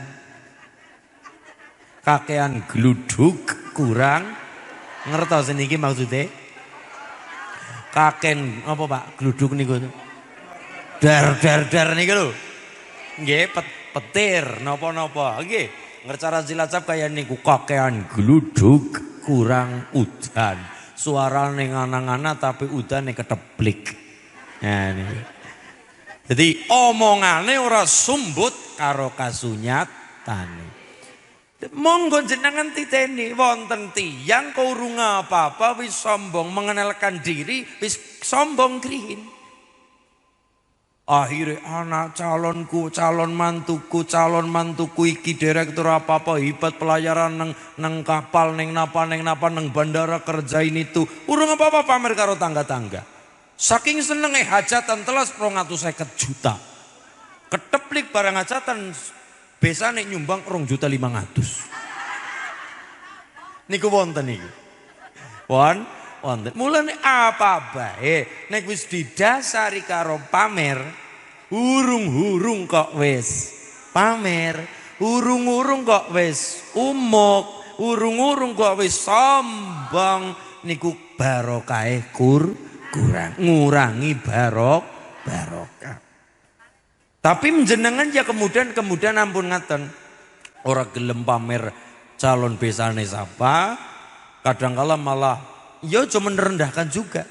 Kakean gluduk kurang ngertos niki maksudnya? Kaken apa Pak? Gluduk niku. Dar niku lho. Nggih, petir napa-napa. Nggih, ngercara Cilacap kaya niku kakean gluduk kurang udan. Suarane ngana-ngana tapi udane keteplik. Nah niku. Jadi omongane ora sumbut karo kasunyatane. Monggo jenengan titeni wonten tiyang kurung apa-apa wis sombong mengenalkan diri wis sombong krihin. Akhirnya anak calon mantuku iki direktur apa-apa hebat pelayaran nang kapal neng napa nang bandara kerjain itu. Urung apa-apa pamer karo tangga-tangga. Saking senenge hajatan telas 250 juta. Keteplik barang hajatan besane nyumbang 2.500.000. Niku wonten niku. Wonten. Mulane apa bae nek wis didasari karo pamer, urung-urung kok wis pamer, urung-urung kok wis umuk, urung-urung kok wis sombong niku barokahe kurang, ngurangi barokah. Tapi menjenengan ya kemudian ampun ngaten. Ora gelem pamer calon besane sapa, kadangkala malah ya cuma merendahkan juga.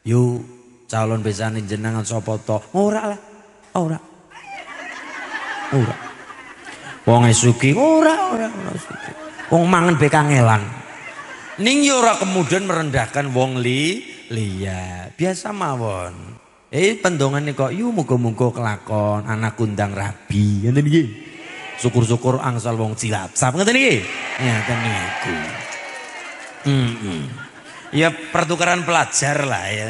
Yo calon besane jenengan sapa to? Ora lah. Ora. Wong esuki ora suki. Wong mangan be kangelan. Ning yo ora kemudian merendahkan wong liya. Biasa mawon. Pendongan kok yu muga-muga kelakon anak kundang rabi ngeten iki. Syukur-syukur angsal wong Cilacap ngeten iki. Ngeten niku. Ya pertukaran pelajar lah ya.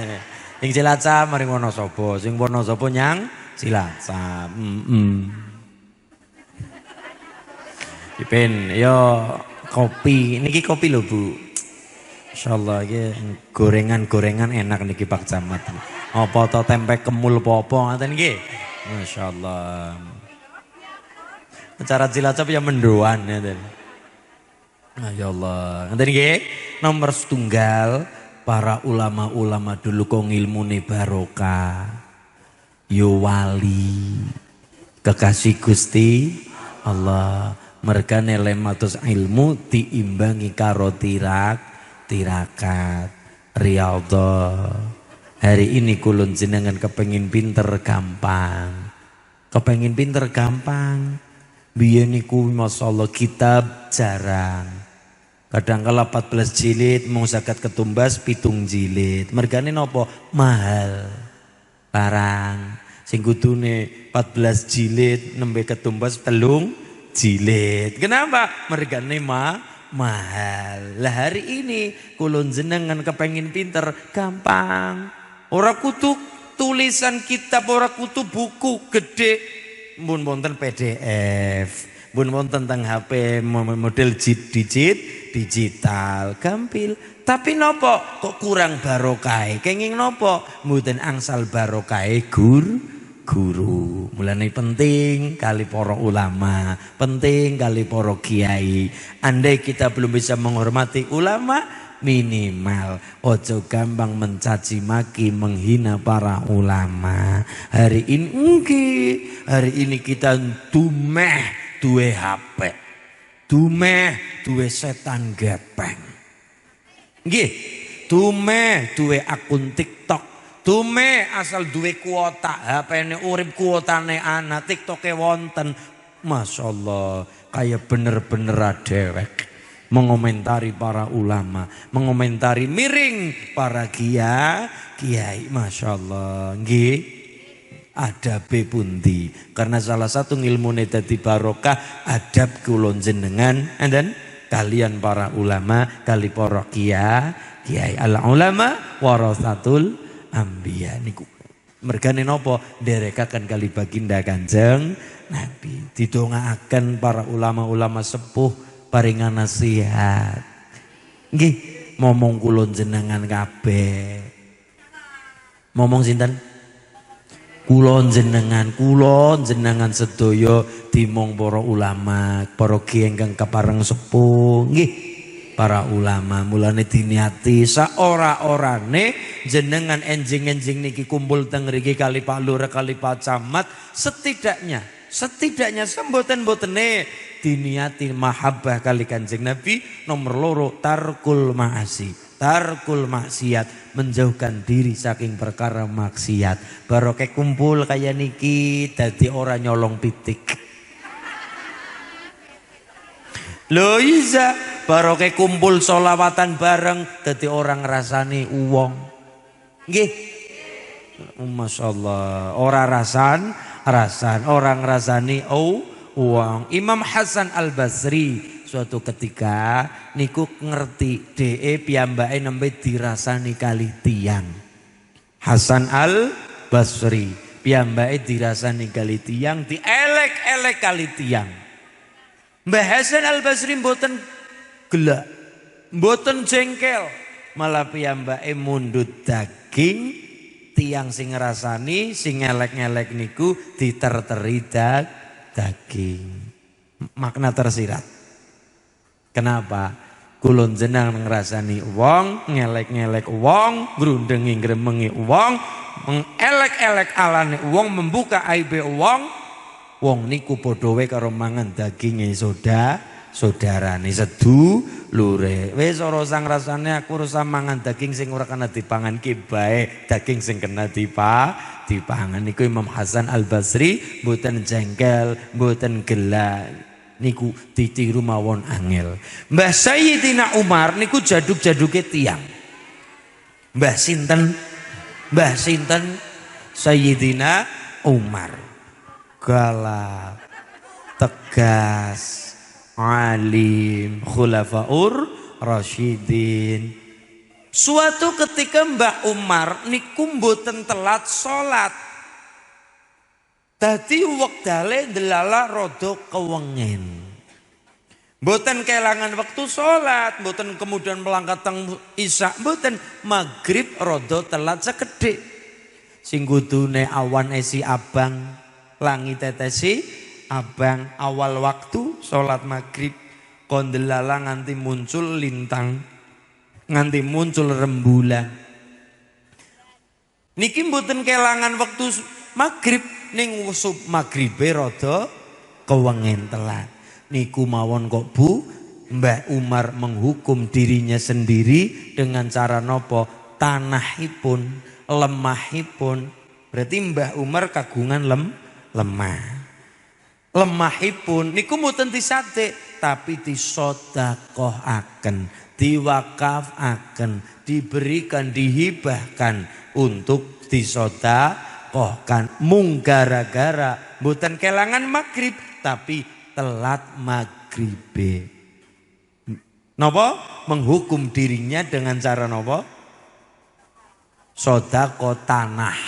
Sing Cilacap mari Wonosobo, sing Wonosobo nyang Cilacap. Dipen yo kopi niki kopi lho Bu. Insyaallah iki gorengan enak niki Pak Camat. Apa to tempe kemul apa ngaten nggih. Masyaallah. Acara Cilacap ya mendoan ngaten. Masyaallah. Ngaten nggih. Nomor setunggal para ulama-ulama dulu kok ngilmune barokah. Yo wali. Kekasih Gusti Allah. Mergane lematus ilmu diimbangi karo tirakat riyadhah. Hari ini kulun jenengan kepengin pinter gampang. Biyen niku masyaallah kitab jarang. Kadangkala 14 jilid mung saged ketumbas 7 jilid. Mergane napa? Mahal. Barang sing kudune 14 jilid nembe ketumbas 3 jilid. Kenapa? Mergane mahal. Lah hari ini kulun jenengan kepengin pinter gampang. Ora kudu tulisan kitab, ora kudu buku gede. Mun wonten PDF, mun wonten teng HP model digital, gampil. Tapi nopo kok kurang barokah? Kenging nopo? Mboten angsal barokah guru. Mulane penting kali para ulama, penting kali para kiai. Andai kita belum bisa menghormati ulama, minimal ojo gampang mencaci maki menghina para ulama. Hari ini kita dumeh duwe HP, dumeh duwe setan gepeng, nggih, dumeh duwe akun TikTok, dumeh asal duwe kuota HP-ne urip kuotane ana, TikTok-e wonten. Masyaallah kayak bener-bener dewek mengomentari para ulama, mengomentari miring para kiai. Masya Allah, nggih adabe pundi. Karena salah satu ngilmune dadi barokah adab kulon jenengan dan kalian para ulama, kali para kiai. Al ulama warasatul anbiya niku. Mergane napa? Derekaken kali baginda Kanjeng Nabi. Didongaaken para ulama-ulama sepuh paringan nasihat. Nggih, momong kula jenengan kabeh. Momong sinten? Kula jenengan sedaya dimong para ulama, para kiai ingkang kepareng sepuh. Nggih, para ulama mulane diniati saora-orane jenengan enjing-enjing niki kumpul teng mriki kali Pak Lurah kali Pak Camat setidaknya semboten-botene diniati mahabbah kali Kanjeng Nabi. Nomor loro tarkul maksiat, menjauhkan diri saking perkara maksiat. Barokah kumpul kaya niki dadi ora nyolong pitik. Lho iya, barokah kumpul solawatan bareng dadi orang ngrasani uwong. Nggih. Masyaallah, ora rasan, orang rasani uang. Imam Hasan Al Basri suatu ketika niku ngerti DE piyambake nembe dirasani kali tiang. Hasan Al Basri piyambake dirasani kali tiang, dielek-elek kali tiang. Mbah Hasan Al Basri mboten gelak, mboten jengkel, malah piyambake mundut daging. Tiang sing ngrasani sing ngelek-ngelek niku diterteri daging. Makna tersirat. Kenapa? Kulon jenang ngrasani wong, ngelek-ngelek wong, grundengi ngremengi wong, mengelek-elek alane wong, membuka aibe wong. Wong niku padha wae karo mangan daginge saudarane sedulure. Wis ora usah ngrasane aku ora mangan daging sing ora kena dipangan ki bae, daging sing kena dipangan. Niku Imam Hasan Al Basri mboten jengkel, mboten gelak. Niku ditiru mawon angel. Mbah Sayyidina Umar niku jaduk-jaduke tiang. Mbah sinten? Sayyidina Umar. Galak, tegas, alim, khulafaur rasyidin. Suatu ketika Mbah Umar niku mboten telat salat. Dadi wektale ndelala rada kewengen. Mboten kelangan waktu salat, mboten kemudian melangkat teng isya, mboten maghrib rada telat sekedhik. Sing kudune awan esi abang, langit tetesi abang, awal waktu sholat maghrib kondelala nganti muncul lintang, nganti muncul rembulan. Niki mboten kelangan waktu maghrib, ning sub maghribe rada kewengen telat. Niku mawon kok Bu, Mbah Umar menghukum dirinya sendiri dengan cara nopo? Tanahipun, lemahipun. Berarti Mbah Umar kagungan lemah. Lemahipun niku mboten disate tapi disedekahkan, diwakafaken, diberikan, dihibahkan untuk disedekahkan. Mung gara-gara mboten kelangan maghrib tapi telat maghribe. Napa? Menghukum dirinya dengan cara napa? Sedekah tanah,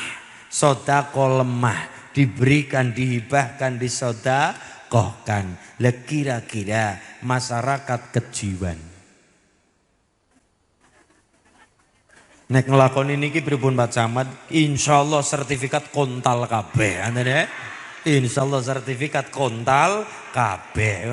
sedekah lemah, diberikan, dihibahkan, disedekahkan. Lah kira-kira masyarakat kejiwan nek nglakoni niki pripun Pak Camat? Insyaallah sertifikat kontal kabeh. Insyaallah sertifikat kontal kabeh.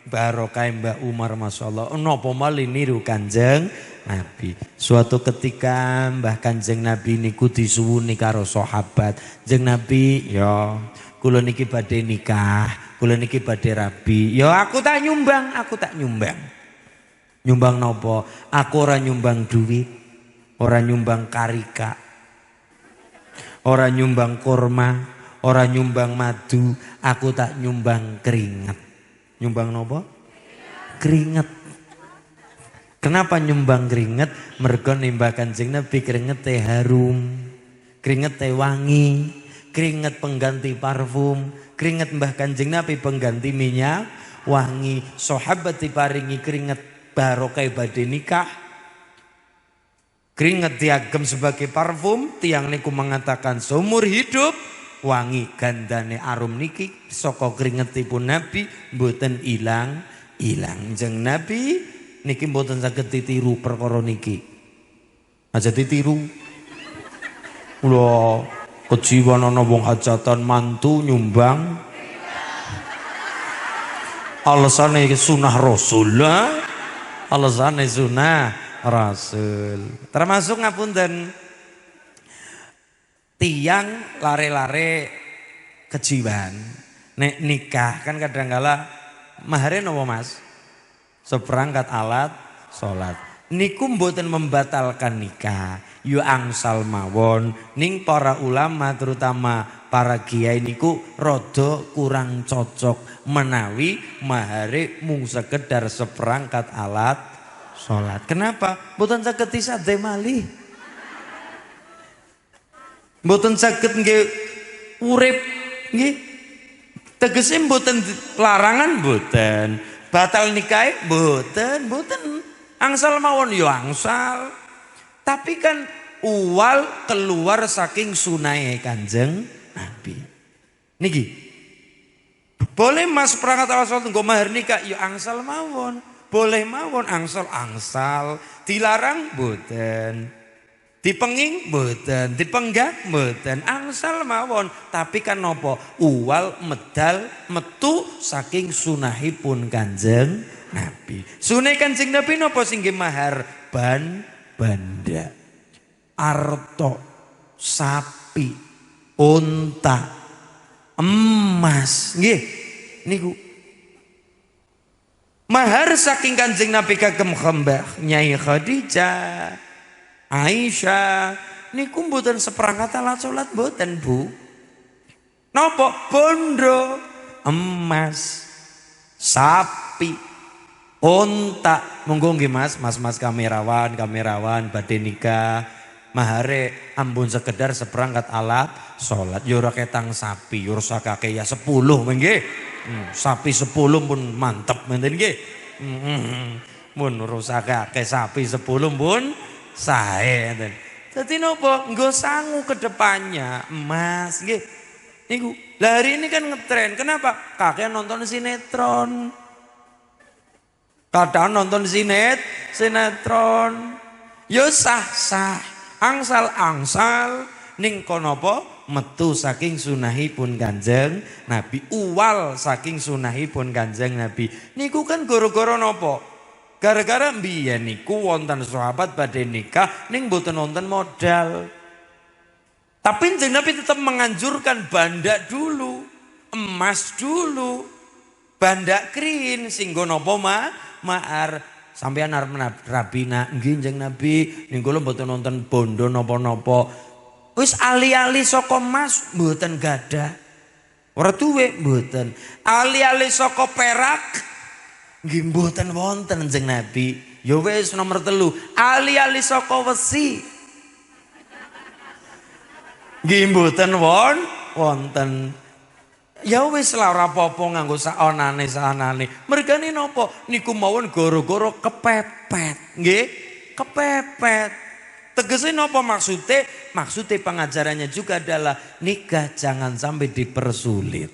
Barokah Mbah Umar masyaallah. Napa malih niru Kanjeng Nabi. Suatu ketika Mbah Kanjeng Nabi niku disuwuni karo sahabat. Kanjeng Nabi, ya kula niki badhe nikah, kula niki badhe rabi. Ya aku tak nyumbang. Nyumbang napa? Aku ora nyumbang duit, ora nyumbang karika, ora nyumbang kurma, ora nyumbang madu, aku tak nyumbang keringat. Nyumbang napa? Keringat. Kenapa nyumbang keringat? Mergo nimbah Kanjeng Nabi keringete harum, keringete wangi, keringat pengganti parfum, keringat Mbah Kanjeng Nabi pengganti minyak wangi. Sahabat diparingi keringat barokah badhe nikah. Keringat diagem sebagai parfum, tiang niku mengatakan seumur hidup wangi gandane arum niki saka keringetipun Nabi mboten ilang. Jeng Nabi niki mboten saged ditiru perkara niki. Aja ditiru. Lho, kejiwan ana wong hajatan mantu nyumbang. Alasane sunah Rasul. Alasane sunah Rasul. Termasuk ngapunten tiang lare-lare kejiwan nek nikah kan kadangkala mahare napa Mas? Seperangkat alat salat. Niku mboten membatalkan nikah. Yo angsal mawon ning para ulama terutama para kiai niku rada kurang cocok menawi mahare mung sekedar seperangkat alat salat. Kenapa? Mboten saged disade malih. Mboten saged nggih urip nggih. Tegese mboten larangan mboten. Batal nikah mboten. Angsal mawon yo angsal. Tapi kan uwal keluar saking sunahe Kanjeng Nabi. Niki. Boleh Mas perangkat awal nggo mahar nikah yo angsal mawon. Boleh mawon angsal. Dilarang mboten. Dipenging mboten, dipenggak mboten, angsal mawon. Tapi kan napa? Uwal medal metu saking sunahipun Kanjeng Nabi. Sunah Kanjeng Nabi napa sing nggih mahar? Banda. Arto, sapi, unta, emas. Nggih. Niku. Mahar saking Kanjeng Nabi kagem Mbah Nyai Khadijah. Aisyah niku mboten seperangkat alat salat mboten Bu. Napa? Bondo, emas, sapi, unta. Monggo nggih Mas kamerawan badhe nikah. Mahare ampun sekedar seperangkat alat salat. Yo ora ketang sapi, yo sakake ya 10 nggih. Sapi 10 pun mantep menten nggih. Mun rusakake sapi 10 pun sae enten. Dadi napa? Nggo sangu ke depannya, emas nggih. Niku. Lah hari ini kan ngetren. Kenapa? Kakek nonton sinetron. Kadang nonton sinetron. Yo sah. Angsal ning kono apa? Metu saking sunahipun Kanjeng Nabi. Uwal saking sunahipun Kanjeng Nabi. Niku kan gara-gara napa? Gara-gara mbiyen niku wonten sahabat badhe nikah ning mboten wonten modal. Tapi Kanjeng Nabi tetap menganjurkan banda dulu, emas dulu. Banda krin sing nggo napa mahar. Sampeyan arep rabina nggih Kanjeng Nabi ning kula mboten wonten bondo napa-napa. Wis ali-ali saka emas mboten gadah. Ora duwe mboten. Ali-ali saka perak nggih mboten wonten Kanjeng Nabi. Ya wis nomor 3, ali-ali saka wesi. Nggih mboten wonten. Ya wis lah ora apa-apa nganggo saonane. Mergane napa? Niku mawon gara-gara kepepet. Nggih, kepepet. Tegese napa maksude? Maksude pengajarannya juga adalah nikah jangan sampai dipersulit.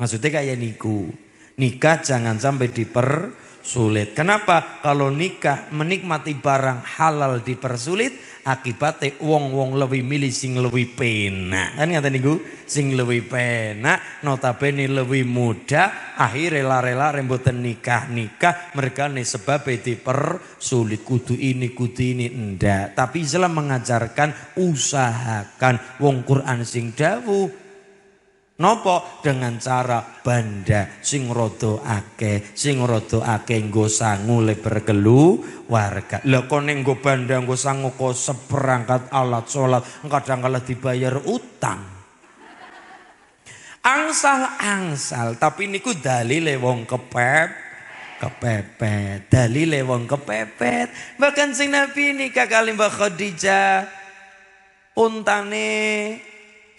Maksudnya kayak niku. Nikah jangan sampai dipersulit. Kenapa? Kalau nikah menikmati barang halal dipersulit, akibatnya wong-wong lebih milih sing lebih penak. Kan ngaten niku, sing lebih penak, notabene lebih muda, akhirnya lare-lare mboten nikah. Mereka nih sebabnya dipersulit kudu ini ndak. Tapi Islam mengajarkan usahakan wong Quran sing dawuh. Nopo dengan cara banda sing rada akeh nggo sangu le berkeluarga. Lah kok ning nggo banda nggo sangu kok seperangkat alat salat kadang kala dibayar utang. Angsal tapi niku dalile wong kepepet. Dalile wong kepepet. Bahkan sing Nabi nikah kali Mbak Khadijah untane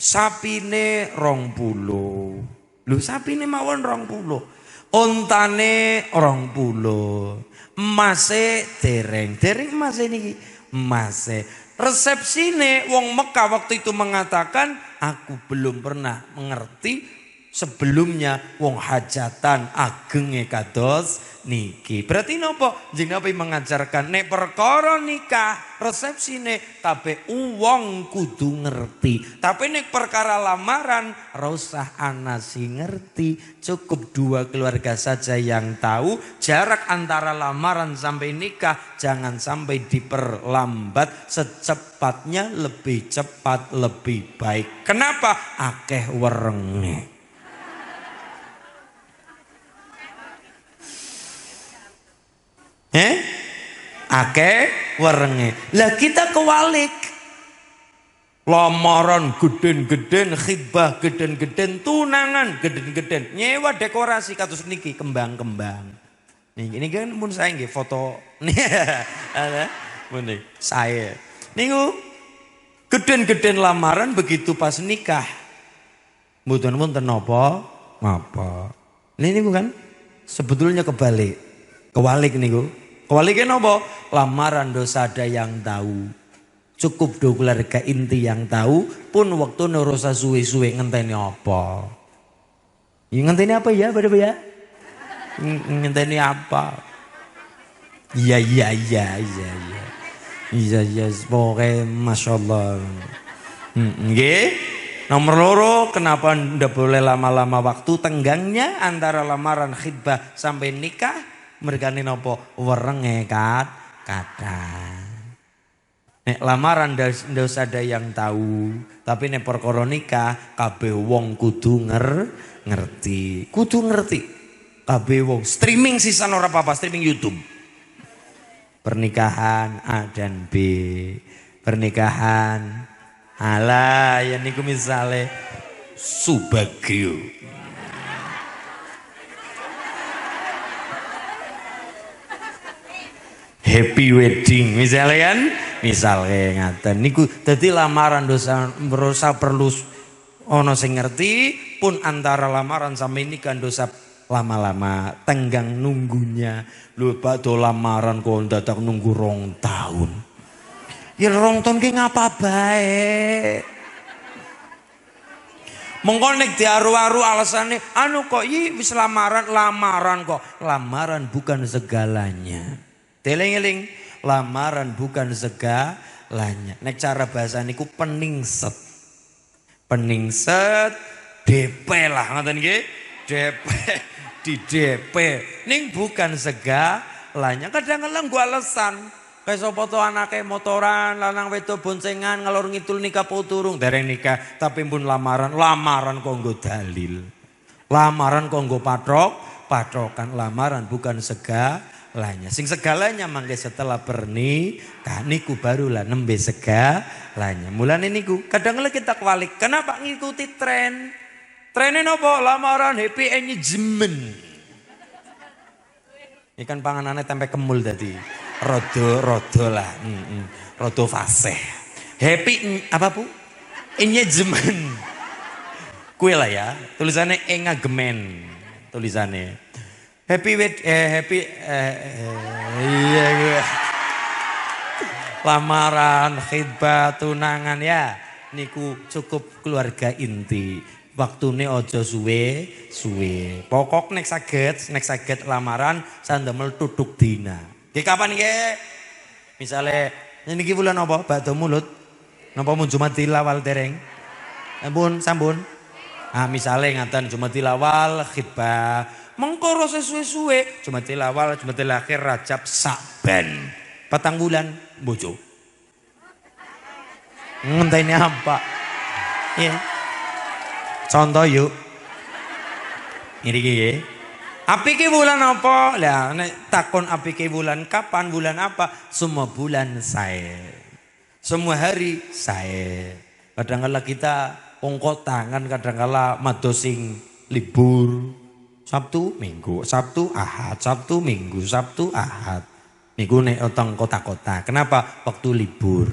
sapine 20. Lho sapine mawon 20. Ontane 20. Emase dereng emase niki. Mase. Resepsine wong Mekah waktu itu mengatakan, aku belum pernah mengerti sebelumnya wong hajatan agenge kados niki. Berarti nopo? Jeneng Nabi mengajarkan nek perkara nikah resepsine kabeh wong kudu ngerti. Tapi nek perkara lamaran ora usah ana sing ngerti. Cukup dua keluarga saja yang tahu. Jarak antara lamaran sampai nikah jangan sampai diperlambat. Secepatnya lebih cepat lebih baik. Kenapa? Akeh werenge. Akeh werenge. Lah kita kewalik. Lamaran geden-geden, khibah geden-geden, tunangan geden-geden, nyewa dekorasi kados niki kembang-kembang. Ini kan pun saya nggih foto nih ada muni saya. Niku geden-geden lamaran begitu pas nikah. Mboten-mboten napa? Napa. Ini bukan sebetulnya kebalik. Kewalik niku. Kewaliknya napa? Lamaran dosa ada yang tahu. Cukup do keluarga inti yang tahu. Pun waktu norosa suwe-suwe ngenteni apa? Ya ngenteni apa ya? Pada ya? Ngenteni apa? Iya. Pokoknya Masya Allah. Nggih. Nomor loro, kenapa ndak boleh lama-lama waktu tenggangnya antara lamaran khidbah sampai nikah? Mergane nopo werenge kadang. Nek lamaran ndak ada yang tahu, tapi nek perkara nikah kabeh wong kudu ngerti. Kudu ngerti. Kabeh wong streaming sisan ora apa-apa, streaming YouTube. Pernikahan A dan B. Pernikahan ala ya niku misale Subagio. Happy wedding misalnya kan, misalnya ngaten niku dadi lamaran dosa berusaha perlu ono sing ngerti pun antara lamaran sampai nikah dosa lama-lama tenggang nunggunya lho badhe lamaran kok dadak nunggu 2 tahun ya 2 tahun ki ngapa bae mengko nek diaru-aru alasane anu kok iki wis lamaran kok lamaran bukan segalanya. Teling-eling lamaran bukan segalanya. Nek cara bahasa niku peningset. Peningset DP lah ngoten nggih. DP di DP. Ning bukan segalanya. Kadang-kadang gua alasan. Kayak sapa to anake motoran, lanang wedok boncengan ngalor ngidul nikah po turung dereng nikah tapi pun lamaran kok nggo dalil. Lamaran kok nggo patokan lamaran bukan segalanya. Sing segalanya mangke setelah pernikahan niku barulah nembe segalanya. Mulane niku kadang-kadang kita kewalik. Kenapa ngikuti tren? Trennya napa? Lamaran happy engagement. Ikan panganane tempe kemul tadi. Rodo lah. Rodo fasih. Happy apa Bu? Engagement. Kue lah ya. Tulisannya engagemen. Tulisannya. Iya gue. Lamaran, khidbah, tunangan ya. Niku cukup keluarga inti. Waktune ojo suwe. Pokok nek saged lamaran sandamel tutuk dina. Ki kapan nggih? Misale niki bulan apa? Badhe mulut. Napa mun Jumatil awal dereng? Sampun. Ah misale ngaten Jumatil awal khidbah mengkoro sesuwe-suwe Jumatil awal, Jumatil akhir, Rajab, Saban 4 bulan bojo ngenteni apa ya contoh yuk ini api ke bulan apa lah takon api ke bulan kapan bulan apa semua bulan saya semua hari saya kadang-kala kita ongkot tangan kadang-kala madosing libur Sabtu, Minggu, Sabtu, Ahad, Sabtu, Minggu, Sabtu, Ahad. Niku nek otong kota-kota. Kenapa? Waktu libur.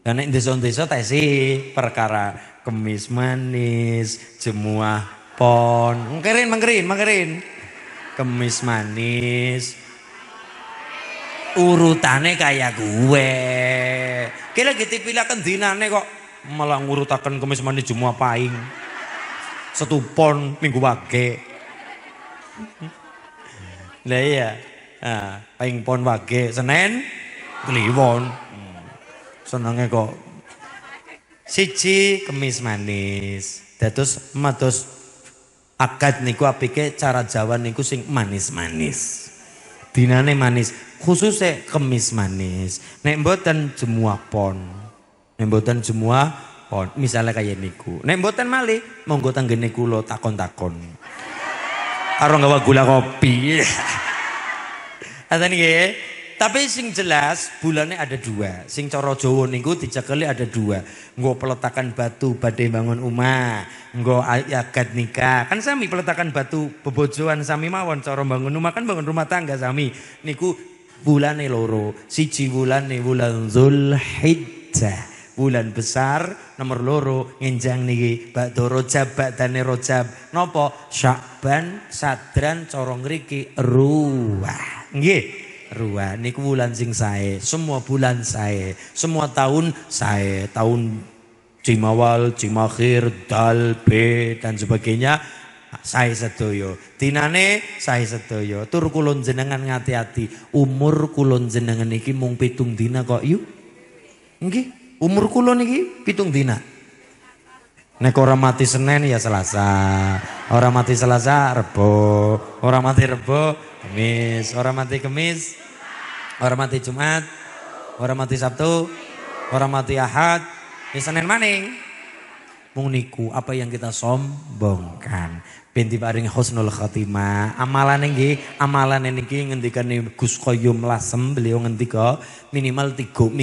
Karena desa-desa tesi perkara kemis manis, jemuah pon. Mengkerin. Kemis manis. urutane kayak gue. Kira gitu pilaken dinane kok malah ngurutaken Kamis Manis Jumat Pahing. Setupon Minggu Wage. Lah iya. Nah, Pahing Pon Wage, Senin Kliwon. Senenge kok. Siji Kamis Manis. Dados mados akad niku apike cara Jawa niku sing manis-manis. Dinane manis, khususnya Kamis Manis. Nek mboten Jemuah Pon. Nek mboten Jemuah Pon, misalnya kayak niku. Nek mboten malih monggo tanggene kula takon-takon. Karo nggawa gula kopi. Aten nggih. Tapi sing jelas bulannya ada dua. Sing cara Jawa niku dicekeli ada dua. Nggo peletakan batu badhe bangun omah, nggo akad nikah. Kan sami peletakan batu bebojoan sami mawon cara bangun omah kan bangun rumah tangga sami. Niku bulane loro. Siji bulane bulan Zulhijjah. Bulan besar nomor loro ngenjang niki bakdo Rojab badane Rojab. Napa? Syakban, Sadran, cara ngriki Ruwah. Nggih. Ruwah niku bulan sing sae, semua bulan sae, semua tahun sae, tahun Cimawal, Cimakhir, Dal, B dan sebagainya sae sedaya. Dinane sae sedaya. Tur kula jenengan ngati-ati, umur kula jenengan iki mung 7 dina kok yuk. Nggih, umur kula niki 7 dina. Nek ora mati Senin ya Selasa, ora mati Selasa Rebo, ora mati Rebo Kamis, ora mati Kamis, ora mati Jumat, ora mati Sabtu, ora mati Ahad, ya Senin maning. Mung niku apa yang kita sombongkan. Ben diparingi husnul khotimah. Amalane nggih, amalane niki ngendikane Gus Qayyum Lasem, beliau ngendika minimal 3.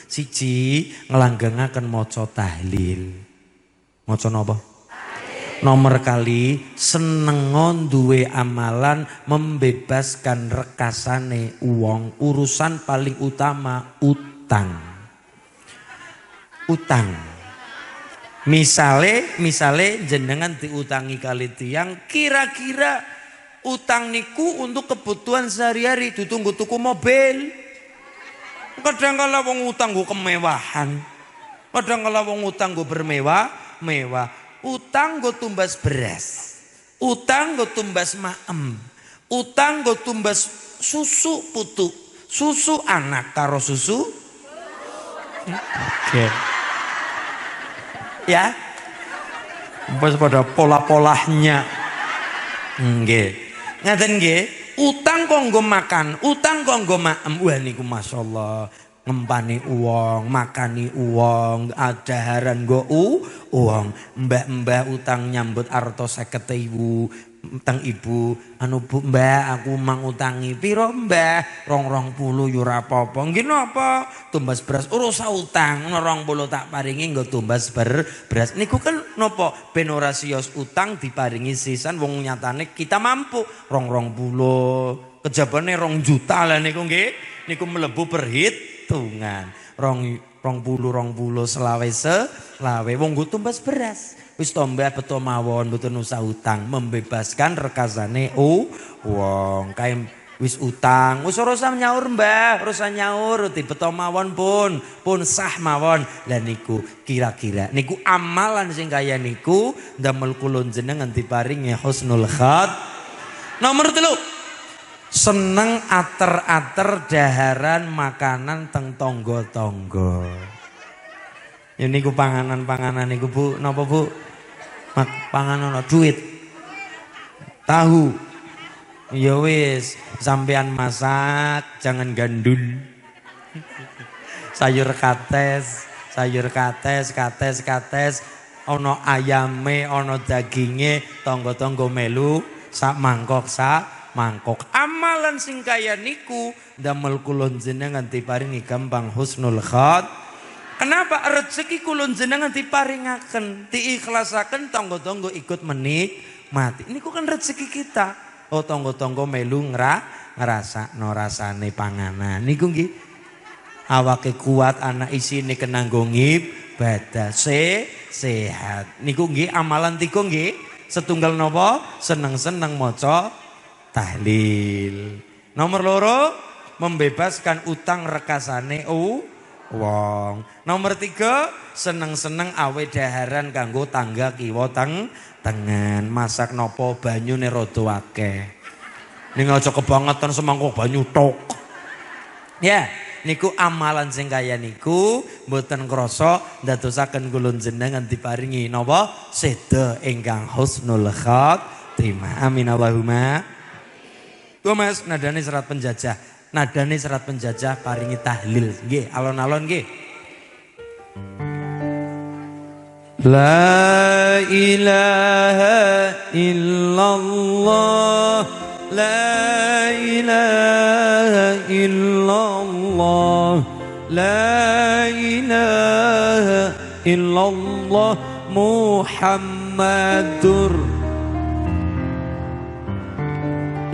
Siji nglanggengaken maca tahlil. Maca napa? Nomor kali senengon duwe amalan membebaskan rekasane uang. Urusan paling utama utang. Misale jenengan diutangi kali tiang, kira-kira utang niku untuk kebutuhan sehari-hari, ditunggu tuku mobil. Kadang kala wong utang go kemewahan. Kadang kala wong utang go bermewah. Utang go tumbas beras, utang go tumbas maem, utang go tumbas susu putu, susu anak karo susu. Oke. Ya. Pas pada pola-polanya. Nggih. Ngaten nggih, utang kanggo makan, utang kanggo maem. Wah niku masyaallah. Ngempani uang, makani uang, adaharan go uang, mbak utang nyambut arto 50.000, utang ibu, anu bu mbak aku mang utangi piro mbak, 20 yo ora apa-apa, nggih napa tumbas beras urusan utang, 20 tak paringi nggo tumbas beras, niku kan napa ben ora siyos utang diparingi sisan wong nyatane kita mampu, 20 kejabane 2 juta lah niku nggih, niku mlebu perhitungan 20 selawe wong nggo tumbas beras wis tombah beto mawon mboten usah utang membebaskan rekasane wong kae wis utang wis ora usah nyaur mbah ora usah nyaur dibeto mawon pun sah mawon lah niku kira-kira niku amalan sing kaya niku ndamel kula jenengan diparingi husnul khat. Nomor 3 seneng ater-ater daharan makanan teng tonggo-tonggo. Ya niku panganan-panganan niku Bu, napa Bu? Panganan duit. Tahu. Ya wis, sampean masak jangan gandul. Sayur kates, ana ayame, ana daginge, tonggo-tonggo melu sak mangkok amalan sing kaya niku damel kulon jenengan diparingi gampang husnul khat. Kenapa rezeki kulon jenengan diparingaken diikhlasaken tonggo-tonggo ikut menikmati niku kan rezeki kita. Oh tonggo-tonggo melu ngrasakno rasane panganan niku nggih awake kuat anak isine kenanggo ibadah sehat niku nggih amalan 3 nggih setunggal napa seneng-seneng maca tahlil. Nomor 2 membebaskan utang rekasane wong. Nomor 3, seneng-seneng awe daharan kanggo tangga kiwa tengen. Masak nopo banyune rada akeh. Ning aja kebangetan semangkuk banyu tok. Ya, niku amalan sing kaya niku mboten krasa ndadosaken kula jenengan diparingi napa seda ingkang husnul khatimah. Amin Allahumma. Tuh Mas, nadane serat penjajah. Nadane serat penjajah paringi tahlil. Nggih, alon-alon nggih. La ilaha illallah, la ilaha illallah, la ilaha illallah Muhammadur.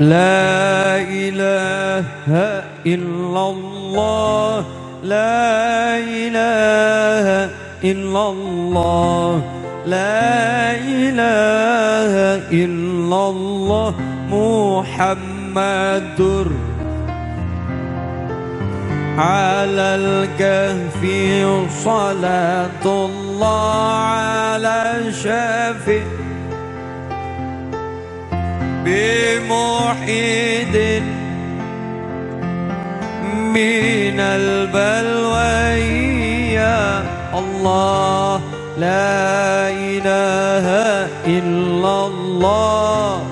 La ilaha illallah, la ilaha illallah, la ilaha illallah Muhammadur. Alal kahfi salatullah ala syafi' بموحد من البلوية الله لا إله إلا الله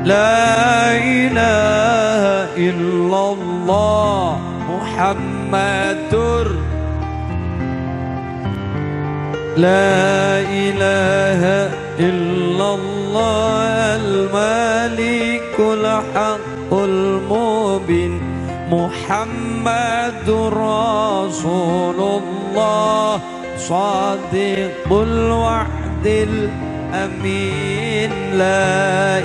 لا إله إلا الله محمد لا إله إلا الله الملك الحق المبين محمد رسول الله صادق الوعد الأمين لا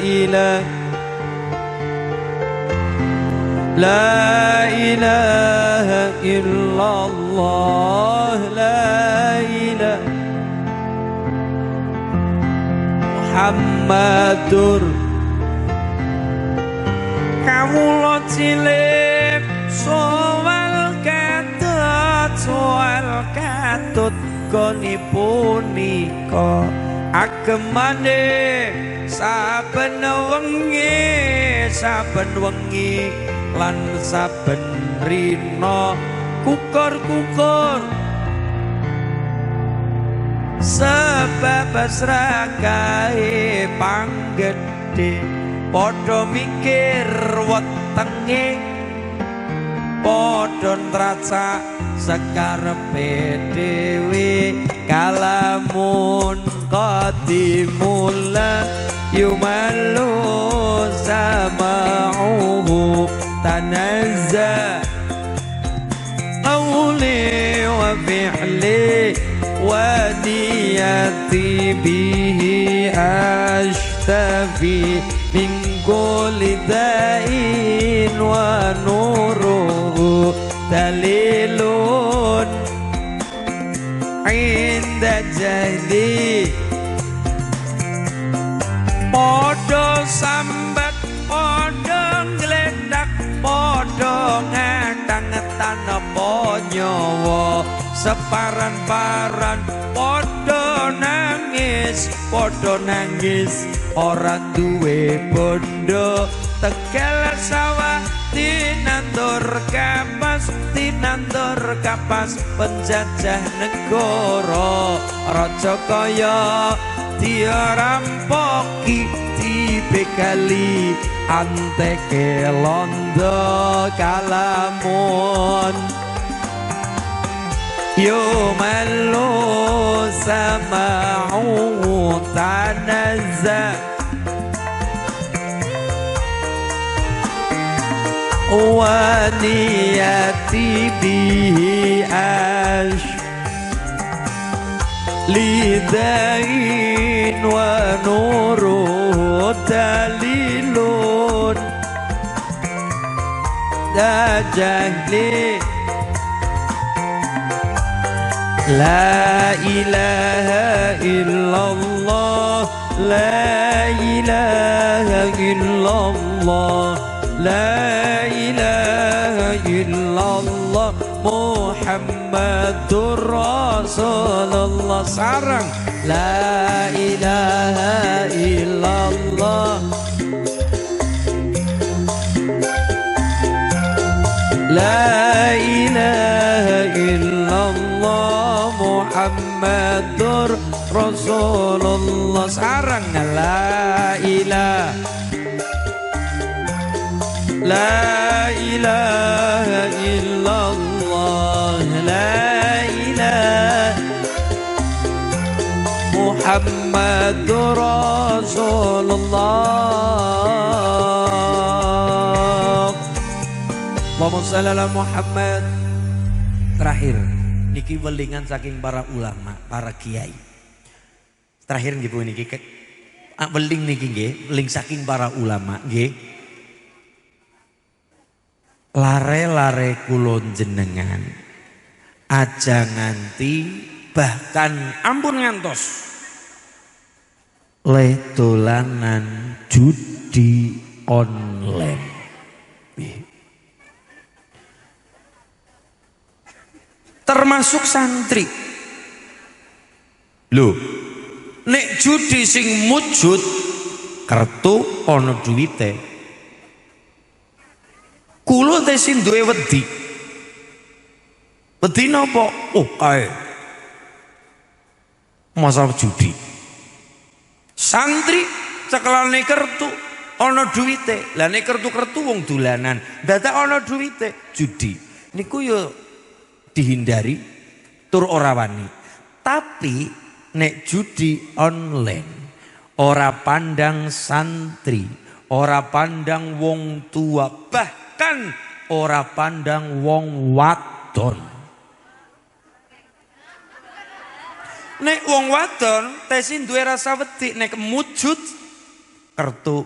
إله إلا الله لا إله Muhammadur. Kawula cilik soal katut konipun nika agemane saben wengi lan saben rina kukur sebab srakae panggedhe padha mikir wetenge padha nracak sekarepe dhewe kalamun qadimula yumallu sama'uhu tanazza qawli wa fi'li وديتي به أشتفي من كل داء ونوره دليل عند جهلي podo sambat podo ngledak podo ngatang-ngetan apa nyawa separan-paran podo nangis ora duwe bondo tegal sawah tinandur kapas penjajah negara raja kaya dirampoki dibekali anteke londo kalamun yumallu sama'u tanazza wa niyati bihi ash lidain wa nuruhu dalilun da jahli la ilaha illallah La ilaha illallah, la ilaha illallah, Muhammadur Rasulullah. Sarang la ilaha illallah, la ilaha illallah, Muhammadur Rasulullah. Sarang la ilaha, la ilaha illallah, la ilaha Muhammadur Rasulullah. Allahumma shalli ala Muhammad. Terakhir niki welingan saking para ulama, para kiai. Terakhir nggih Bu niki weling niki nggih, weling saking para ulama nggih. Lare-lare kulon jenengan aja nganti bahkan ampun ngantos le dolanan judi online. Termasuk santri. Lho, nek judi sing mujud kertu ana duwite. Kulo tesin duwe wedi. Wedi napa? Oh, kae. Masa judi. Santri cekelane kertu ana duwite. Lah nek kertu-kertu wong dolanan, dadak ana duwite judi. Niku yo dihindari tur ora wani. Tapi nek judi online ora pandang santri, ora pandang wong tua, bahkan ora pandang wong wadon. Nek wong wadon tesin duwe rasa wedi nek mujud kertu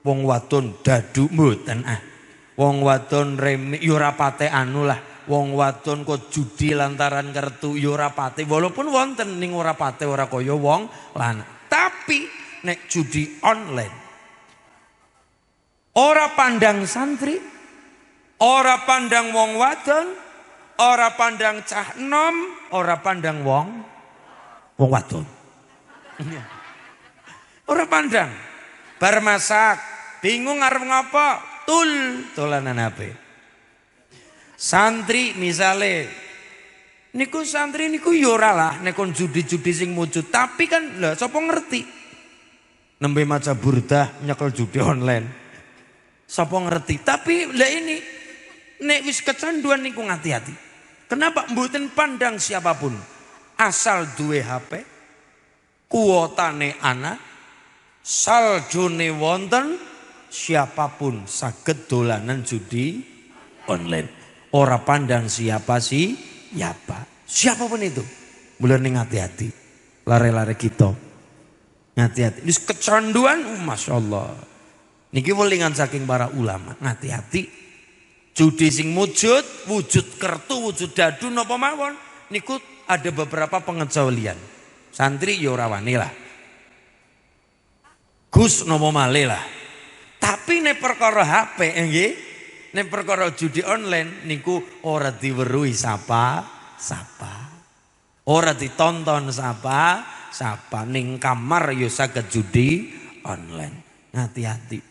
wong wadon dadu mboten ah. Wong wadon remi yo ora pate anu lah. Wong wadon kok judi lantaran kertu yo ora pate, walaupun wonten ning ora pate ora kaya wong lanang. Tapi nek judi online ora pandang santri, ora pandang wong wadon, ora pandang cah enom, ora pandang wong wadon. Ora pandang. Bar masak, bingung arep ngapa? Dolanan HP. Santri misale niku santri niku yo ora lah nek kon judi-judi sing mujud, tapi kan lha sapa ngerti nembe maca burdah nyekel judi online. Sapa ngerti? Tapi lha ini nek wis kecanduan niku ngati-hati. Kenapa mboten pandang siapapun? Asal duwe HP, kuotane ana, saldone wonten, siapapun saged dolanan judi online. Ora pandang siapa sih, siapapun itu. Mulai hati-hati, lare-lare kita, hati-hati. Ini kecanduan, masya Allah. Niki welingan saking para ulama, hati-hati. Judi sing wujud kertu, wujud dadu, napa mawon. Niku ada beberapa pengecualian. Santri yo ora wani lah. Gus napa malih lah. Tapi nek perkara HP nggih. Nek perkara judi online niku ora diweruhi sapa. Ora ditonton sapa. Ning kamar ya saged judi online. Hati-hati.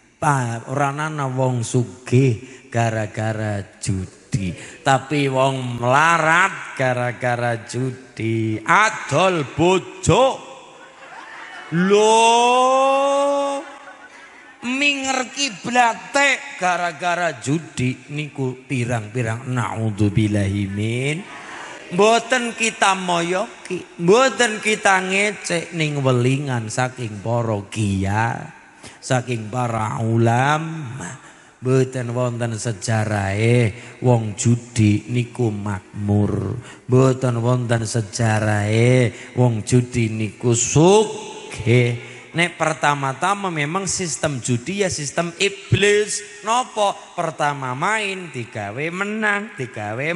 Ora ana wong sugih gara-gara judi, tapi wong melarat gara-gara judi. Adol bojo. Loh, minger kiblate gara-gara judi niku pirang-pirang naudzubillahi min. Mboten kita moyoki, mboten kita ngecek ning welingan saking para kiai, saking para ulama. Mboten wonten sejarahe wong judi niku makmur. Mboten wonten sejarahe wong judi niku sugih. nek pertama-tama memang sistem judi ya sistem iblis. Nopo? Pertama main digawe menang, gawe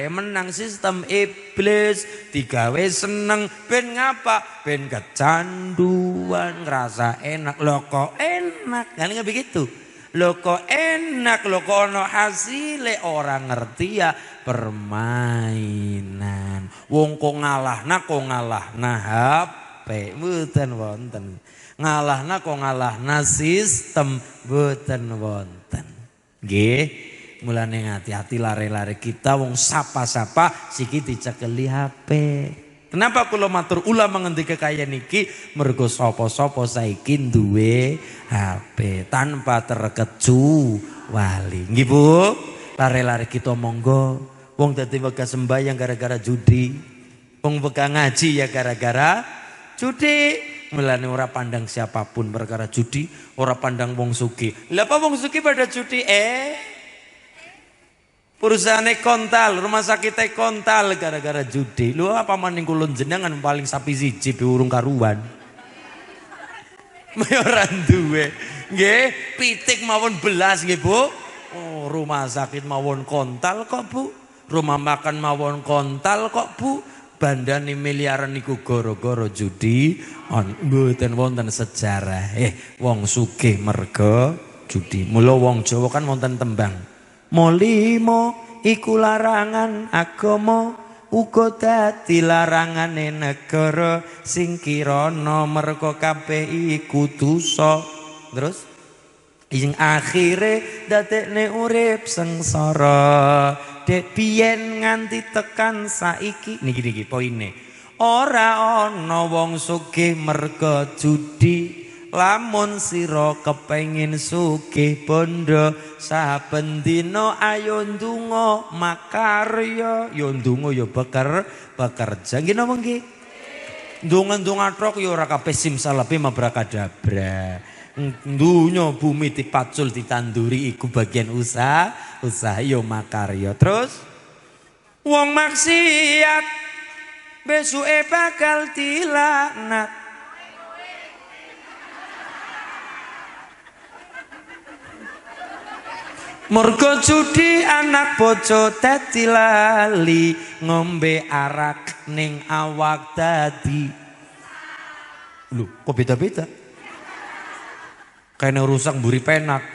menang sistem iblis, digawe seneng ben ngapa? Ben kecanduan, ngerasa enak. Loh kok enak? Kan nggak begitu. Loh kok enak, loh kok ono hasile, orang ngerti ya permainan. Wong kok ngalahna HP mboten wonten. Ngalahna kok ngalahna sistem mboten wonten. Nggih, mulane ngati-hati lare-lare kita wong sapa-sapa siki dicekeli HP. Kenapa kula matur ulama ngendika kaya niki? Mergo sapa-sapa saiki duwe HP tanpa terkecuali. Nggih Bu, lare-lare kita monggo. Wong dadi wegah sembahyang gara-gara judi. Wong wegah ngaji ya gara-gara judi. Mulane ora pandang siapapun perkara judi, ora pandang wong sugih. Lah apa wong sugih pada judi? Perusahaane kontal, rumah sakitnya kontal gara-gara judi. Lu apa maning kula jenengan paling sapi siji urung karuan. Ora duwe. Nggih, pitik mawon belas nggih, Bu. Oh, rumah sakit mawon kontal kok, Bu. Rumah makan mawon kontal kok, Bu. Bandane miliaran niku gara-gara judi. Mboten wonten sejarah. Wong sugih merga judi. Mula wong Jawa kan wonten tembang. Molimo iku larangan agama, uga dadi larangane negara, sing kirana merga kabeh iku dosa. Terus sing akhire dadekne urip sengsara. Dek biyen nganti tekan saiki niki poine. Ora ana wong sugih merga judi. Lamun sira kepengin sugih bondo, saben dina ayo ndonga makarya. Ya ndonga ya bekerja. Nggih napa nggih? Ndonga-ndonga tok ya ora kabeh simsalabe mabrakadabra. Dunya bumi dipacul ditanduri iku bagian usaha ya makarya. Terus wong maksiat besuke bakal dilaknat. Mergo judi anak bojo dadi lali, ngombe arak ning awak dadi. Lho, kok beda-beda? Kayaknya rusak mburi penak.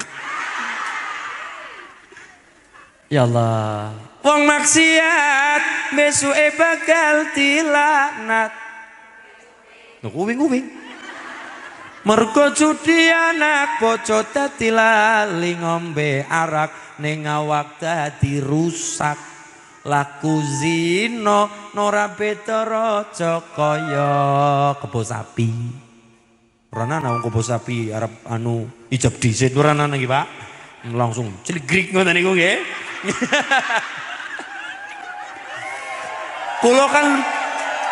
Ya Allah. Wong maksiat besuke bakal dilaknat. Lho kuwing-kuwing. Mergo judi anak bojo dadi lali, ngombe arak ning awak dadi rusak. Laku zina ora beda raja kaya kebo sapi. Ora ana wong kebo sapi arep ijab dhisit ora ana iki, Pak. Langsung celigrik ngoten niku nggih.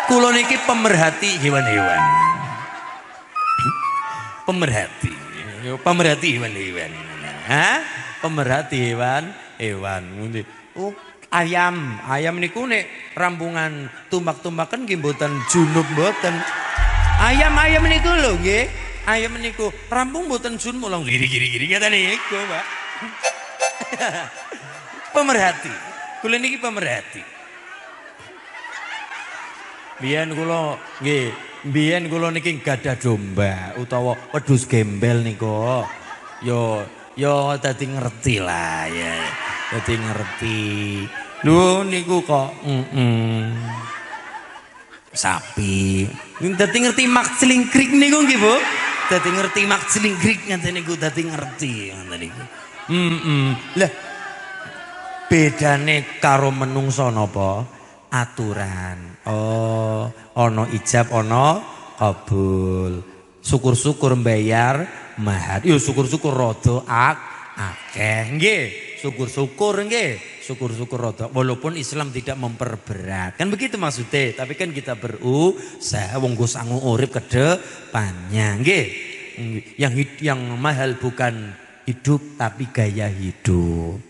Kula niki pemerhati hewan-hewan. Pemerhati hewan-hewan. Pemerhati hewan-hewan. Oh, ayam niku nek rampungan tumbak-tumbakan nggih mboten junub mboten. Ayam niku lho nggih. Ayam niku rampung mboten junub langsung giri-giri ngeten niku, Pak. Pemerhati. Kula niki pemerhati. Biyen kula niki gadah domba utawa wedhus gembel niku. Yo dadi ngerti lah ya. Dadi ngerti. Lho niku kok sapi. Dadi ngerti mak celingkrik niku nggih, Bu. Dadi ngerti mak celingkrik ngene niku dadi ngerti ngoten niku. Lah bedane karo menungso napa? Aturan. Oh, ana ijab ana kabul. Syukur-syukur mbayar mahar. Yo syukur-syukur rada akeh nggih. Syukur-syukur nggih. Syukur-syukur rada walaupun Islam tidak memperberat. Kan begitu maksudnya, tapi kan kita berusaha wong go sangu urip kedepannya nggih. Yang mahal bukan hidup tapi gaya hidup.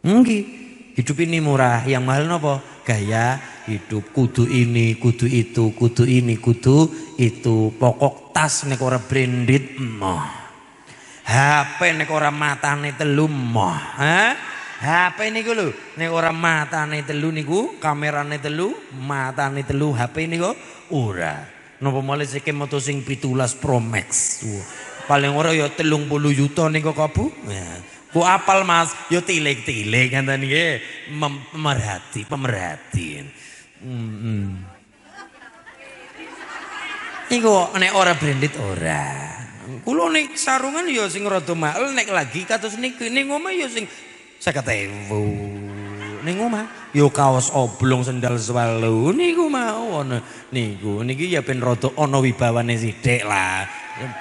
Nggih. Hidup ini murah, yang mahal nopo? Gaya hidup. Kudu ini, kudu itu, kudu ini, kudu itu. Pokok tas nek ora branded emoh. HP nek ora matane telu emoh. HP niku lho, nek ora matane telu niku, kamerane telu, matane telu, HP niku ora. Napa malih sik moto sing 17 Pro Max. Paling ora ya 30 juta niku kok Bu. Ku apal Mas, yo tilik-tilik ngenten nggih, pemerhati. Iku nek ora branded ora. Kulo nek sarungan yo sing rada mahal, nek lagi kados niki ning omah yo sing 50.000. Ning omah yo kaos oblong sendal swalu niku mawon. Niki ya ben rada ana wibawane sithik lah.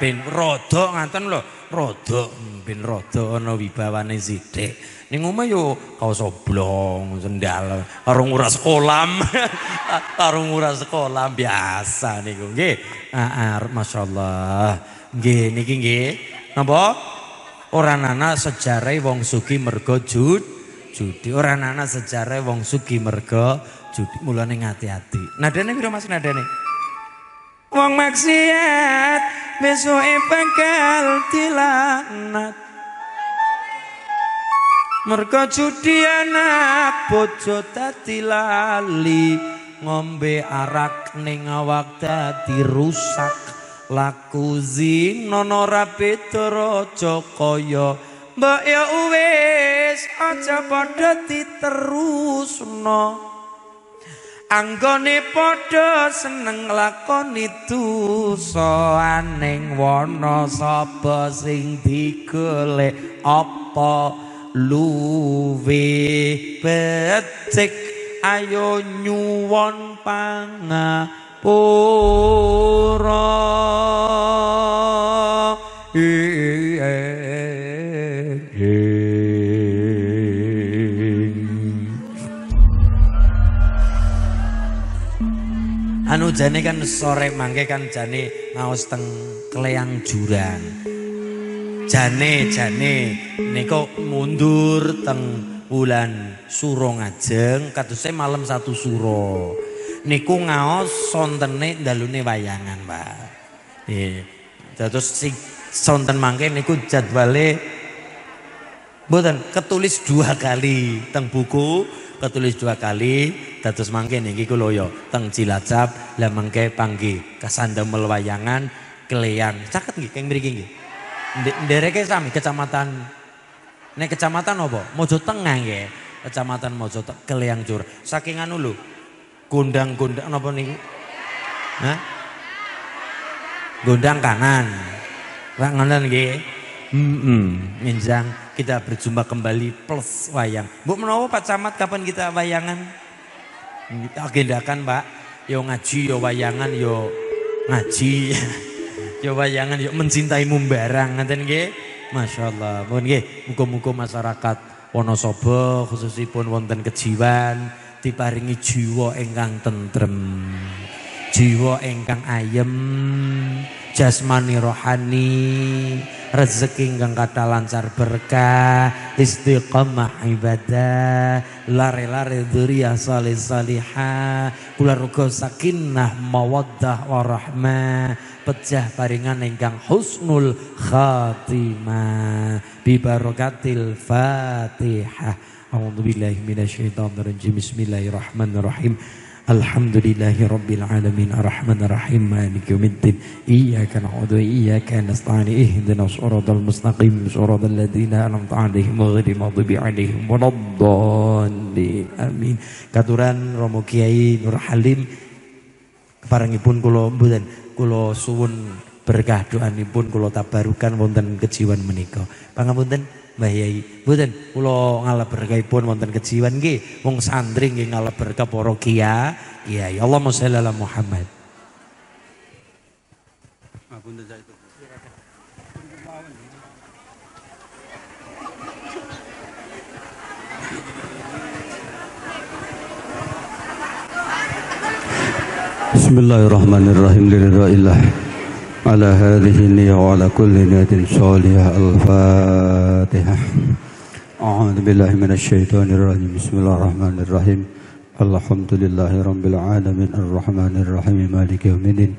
Ben rada ngaten lho. Rada ben rada ana wibawane sithik. Ning omah yo kaos oblong, sendal, karo nguras kolam. Karo nguras kolam biasa niku nggih. Masyaallah. Nggih niki nggih. Napa? Ora ana sejarah wong sugih mergo judi. Ora ana sejarah wong sugih mergo judi. Mulane ngati-ati. Nadane piro Mas nadane? Wong maksiat besoke bakal dilaknat. Mergo judi anak bojo dadi lali, ngombe arak ning awak dadi rusak. Laku zina ora beda raja kaya, mbok ya wis aja padha diterusno. Anggone padha seneng lakoni dosa, aning wana sapa sing digolek apa luwih becik. Ayo nyuwun pangapura. Anu jane kan sore mangke kan jane ngaos teng Kleang Jurang. Jane niku mundur teng wulan Suro Ngajeng kadose malam 1 Suro. Niku ngaos sontene dalune wayangan, Pak. Nggih. Terus sing sonten mangke niku jadwale mboten ketulis 2 kali teng buku, ketulis 2 kali. Dados mangke niki kula ya teng Cilacap lah mangke panggih kasandamel wayangan Kleang. Caket nggih keng mriki nggih. Ndereke sami kecamatan. Nek kecamatan apa? Mojo Tengah nggih. Kecamatan Mojo Kleang Jur. Saking anu lho. Gondang-gondang napa niku? Hah? Gondang kanan. Pak ngoten nggih. Minjang kita berjumpa kembali plus wayang. Mbok menawa Pak Camat kapan kita wayangan? Kita agendakan Pak, yo ngaji, yo wayangan, yo ngaji, yo wayangan, yo mencintaimu barang, ngaten nggih. Masyaallah, mohon nggih, muga-muga masyarakat Wonosobo khususipun wonten Kejiwan diparingi jiwa ingkang tentrem, jiwa ingkang ayem, jasmani rohani, rezeki ingkang kathah lancar berkah, istiqomah ibadah, lare-lare dzurriyyah salihah, kulawarga sakinah mawaddah warahmah, pejah paringan ingkang husnul khatimah bi barakatil Fatihah. A'udzubillahi minasyaitonirrajim. Bismillahirrahmanirrahim. Alhamdulillahi rabbil alamin arrahmanir rahim maliki yaumiddin iyyaka na'budu wa iyyaka nasta'in ihdinas siratal mustaqim siratal ladzina an'amta 'alaihim ghairil maghdubi 'alaihim waladdallin amin. Katuran Romo Kiai Nur Halim keparengipun kula mboten kula suwun berkah doanipun kula tabarukan wonten Kejiwan menika. Pangapunten Mbah Yai, mboten kula ngalap berkahipun wonten Kejiwan nggih, wong santri nggih ngalap berkah para kiai. Allahumma sholli ala Muhammad. Bismillahirrahmanirrahim. Lillahi ala hadhihi niyya wa ala kulli niyatin sholihah. Al-Fatihah. أعوذ بالله من الشيطان الرجيم بسم الله الرحمن الرحيم الحمد لله رب العالمين الرحمن الرحيم مالك يوم الدين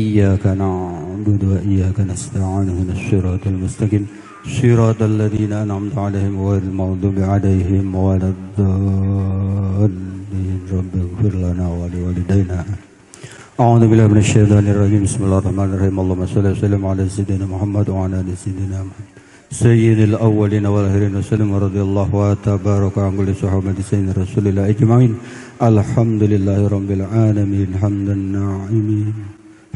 إياك نعبد وإياك نستعين اهدنا الصراط المستقيم صراط الذين أنعمت عليهم غير المغضوب عليهم ولا الضالين رب اغفر لنا ولوالدينا أعوذ بالله من الشيطان الرجيم بسم الله الرحمن الرحيم اللهم صل وسلم على سيدنا محمد وعلى آل سيدنا محمد سيد الأولين والآخرين وسلم رضي الله تبارك عن كل صحابة سيدنا رسول الله أجمعين الحمد لله رب العالمين حمد الناعمين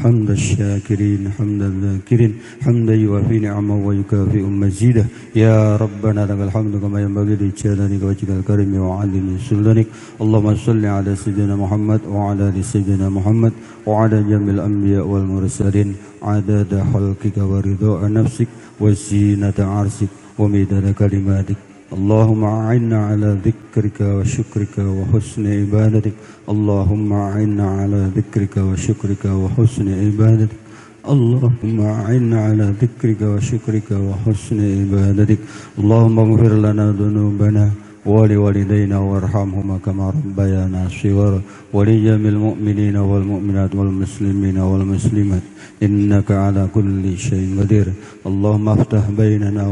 حمد الشاكرين حمد الذاكرين حمدا يوافي نعمه ويكافئ مزيده يا ربنا لك الحمد كما ينبغي لجلالك وجهك الكريم وعظيم سلطانك اللهم صل على سيدنا محمد وعلى ال سيدنا محمد وعلى جميع الأنبياء والمرسلين عدد خلقك ورضاء نفسك وزينة عرشك ومداد كلماتك اللهم أعنا على ذكرك وشكرك وحسن عبادتك اللهم أعنا على ذكرك وشكرك وحسن عبادتك اللهم أعنا على ذكرك وشكرك وحسن عبادتك اللهم اغفر لنا ذنوبنا ولوالدينا وارحمهما كما ربيانا صغارا ولجميع المؤمنين والمؤمنات والمسلمين والمسلمات إنك على كل شيء قدير اللهم افتح بيننا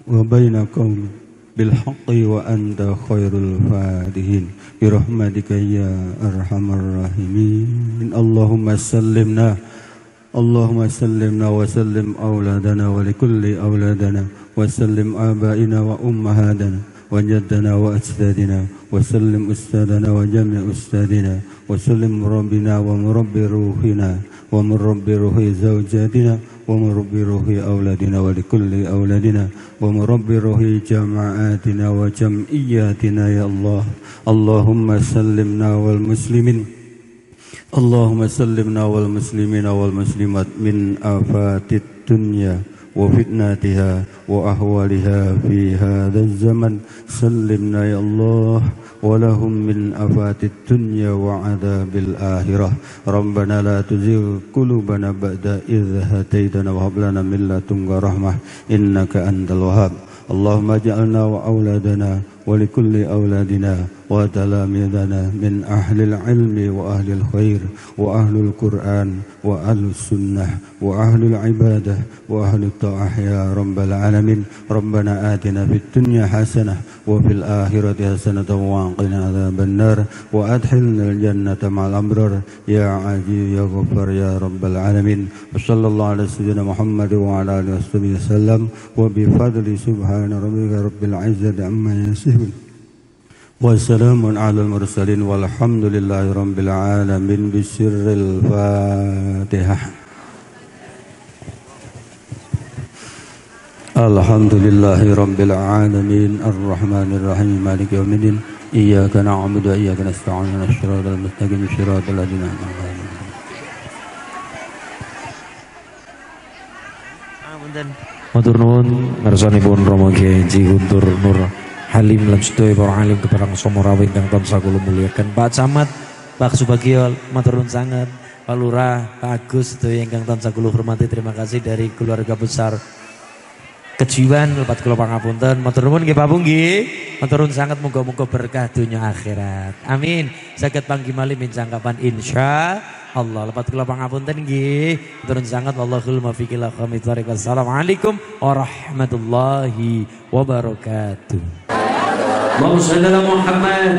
وبين قوم بالحق وأنت خير الفاتحين برحمتك يا أرحم الراحمين اللهم سلمنا وسلم أولادنا ولكل أولادنا وسلم آبائنا وأمهاتنا وجدنا وأجدادنا وسلم أستاذنا وجميع أستاذنا وسلم ربنا ومربي روحنا ومربي روح زوجاتنا ومربي روح أولادنا ولكل أولادنا ومربي روح جماعاتنا وجمعياتنا يا الله اللهم سلمنا والمسلمين والمسلمات من آفات الدنيا وفتناتها وأهوالها في هذا الزمن سلمنا يا الله ولهم من آفات الدنيا وعذاب الآخرة ربنا لا تزغ قلوبنا بعد إذ هديتنا وهب لنا من لدنك رحمة إنك أنت الوهاب اللهم اجعلنا وأولادنا ولكل أولادنا وتلاميذنا من أهل العلم وأهل الخير وأهل القرآن وأهل السنة وأهل العبادة وأهل الطاعة يا رب العالمين ربنا آتنا في الدنيا حسنة وفي الآخرة حسنة وقنا عذاب النار وأدخلنا الجنة مع الأبرار يا عزيز يا غفار يا رب العالمين وصلى الله على سيدنا محمد وعلى آله وصحبه وسلم وبفضل سبحان ربك رب العزة عما يصفون وسلام على المرسلين والحمد لله رب العالمين بسر الفاتحة الحمد لله رب العالمين الرحمن الرحيم مالك يوم الدين إياك نعبد وإياك نستعين اهدنا الصراط المستقيم صراط الذين أنعمت عليهم Matur nuwun ngarsanipun Rama Kyai Guntur Nur Halim lan sedaya para alim keparang Somorawe ingkang tansah kula muliakan Pak Camat, Pak Subagio, matur nuwun sanget, Pak Lurah, Pak Agus sedaya ingkang tansah kula hormati. Terima kasih dari keluarga besar Kejiwan lepat kula pangapunten. Matur nuwun nggih Pak nggih. Matur nuwun sanget muga-muga berkah dunya akhirat. Amin. Saged panggih malih mincangkapan insyaallah. Lepat kula pangapunten nggih. Matur nuwun sanget wallahul muwaffiq ila aqwamit thoriq. Wassalamualaikum warahmatullahi wabarakatuh. Allahumma shalli ala Muhammad.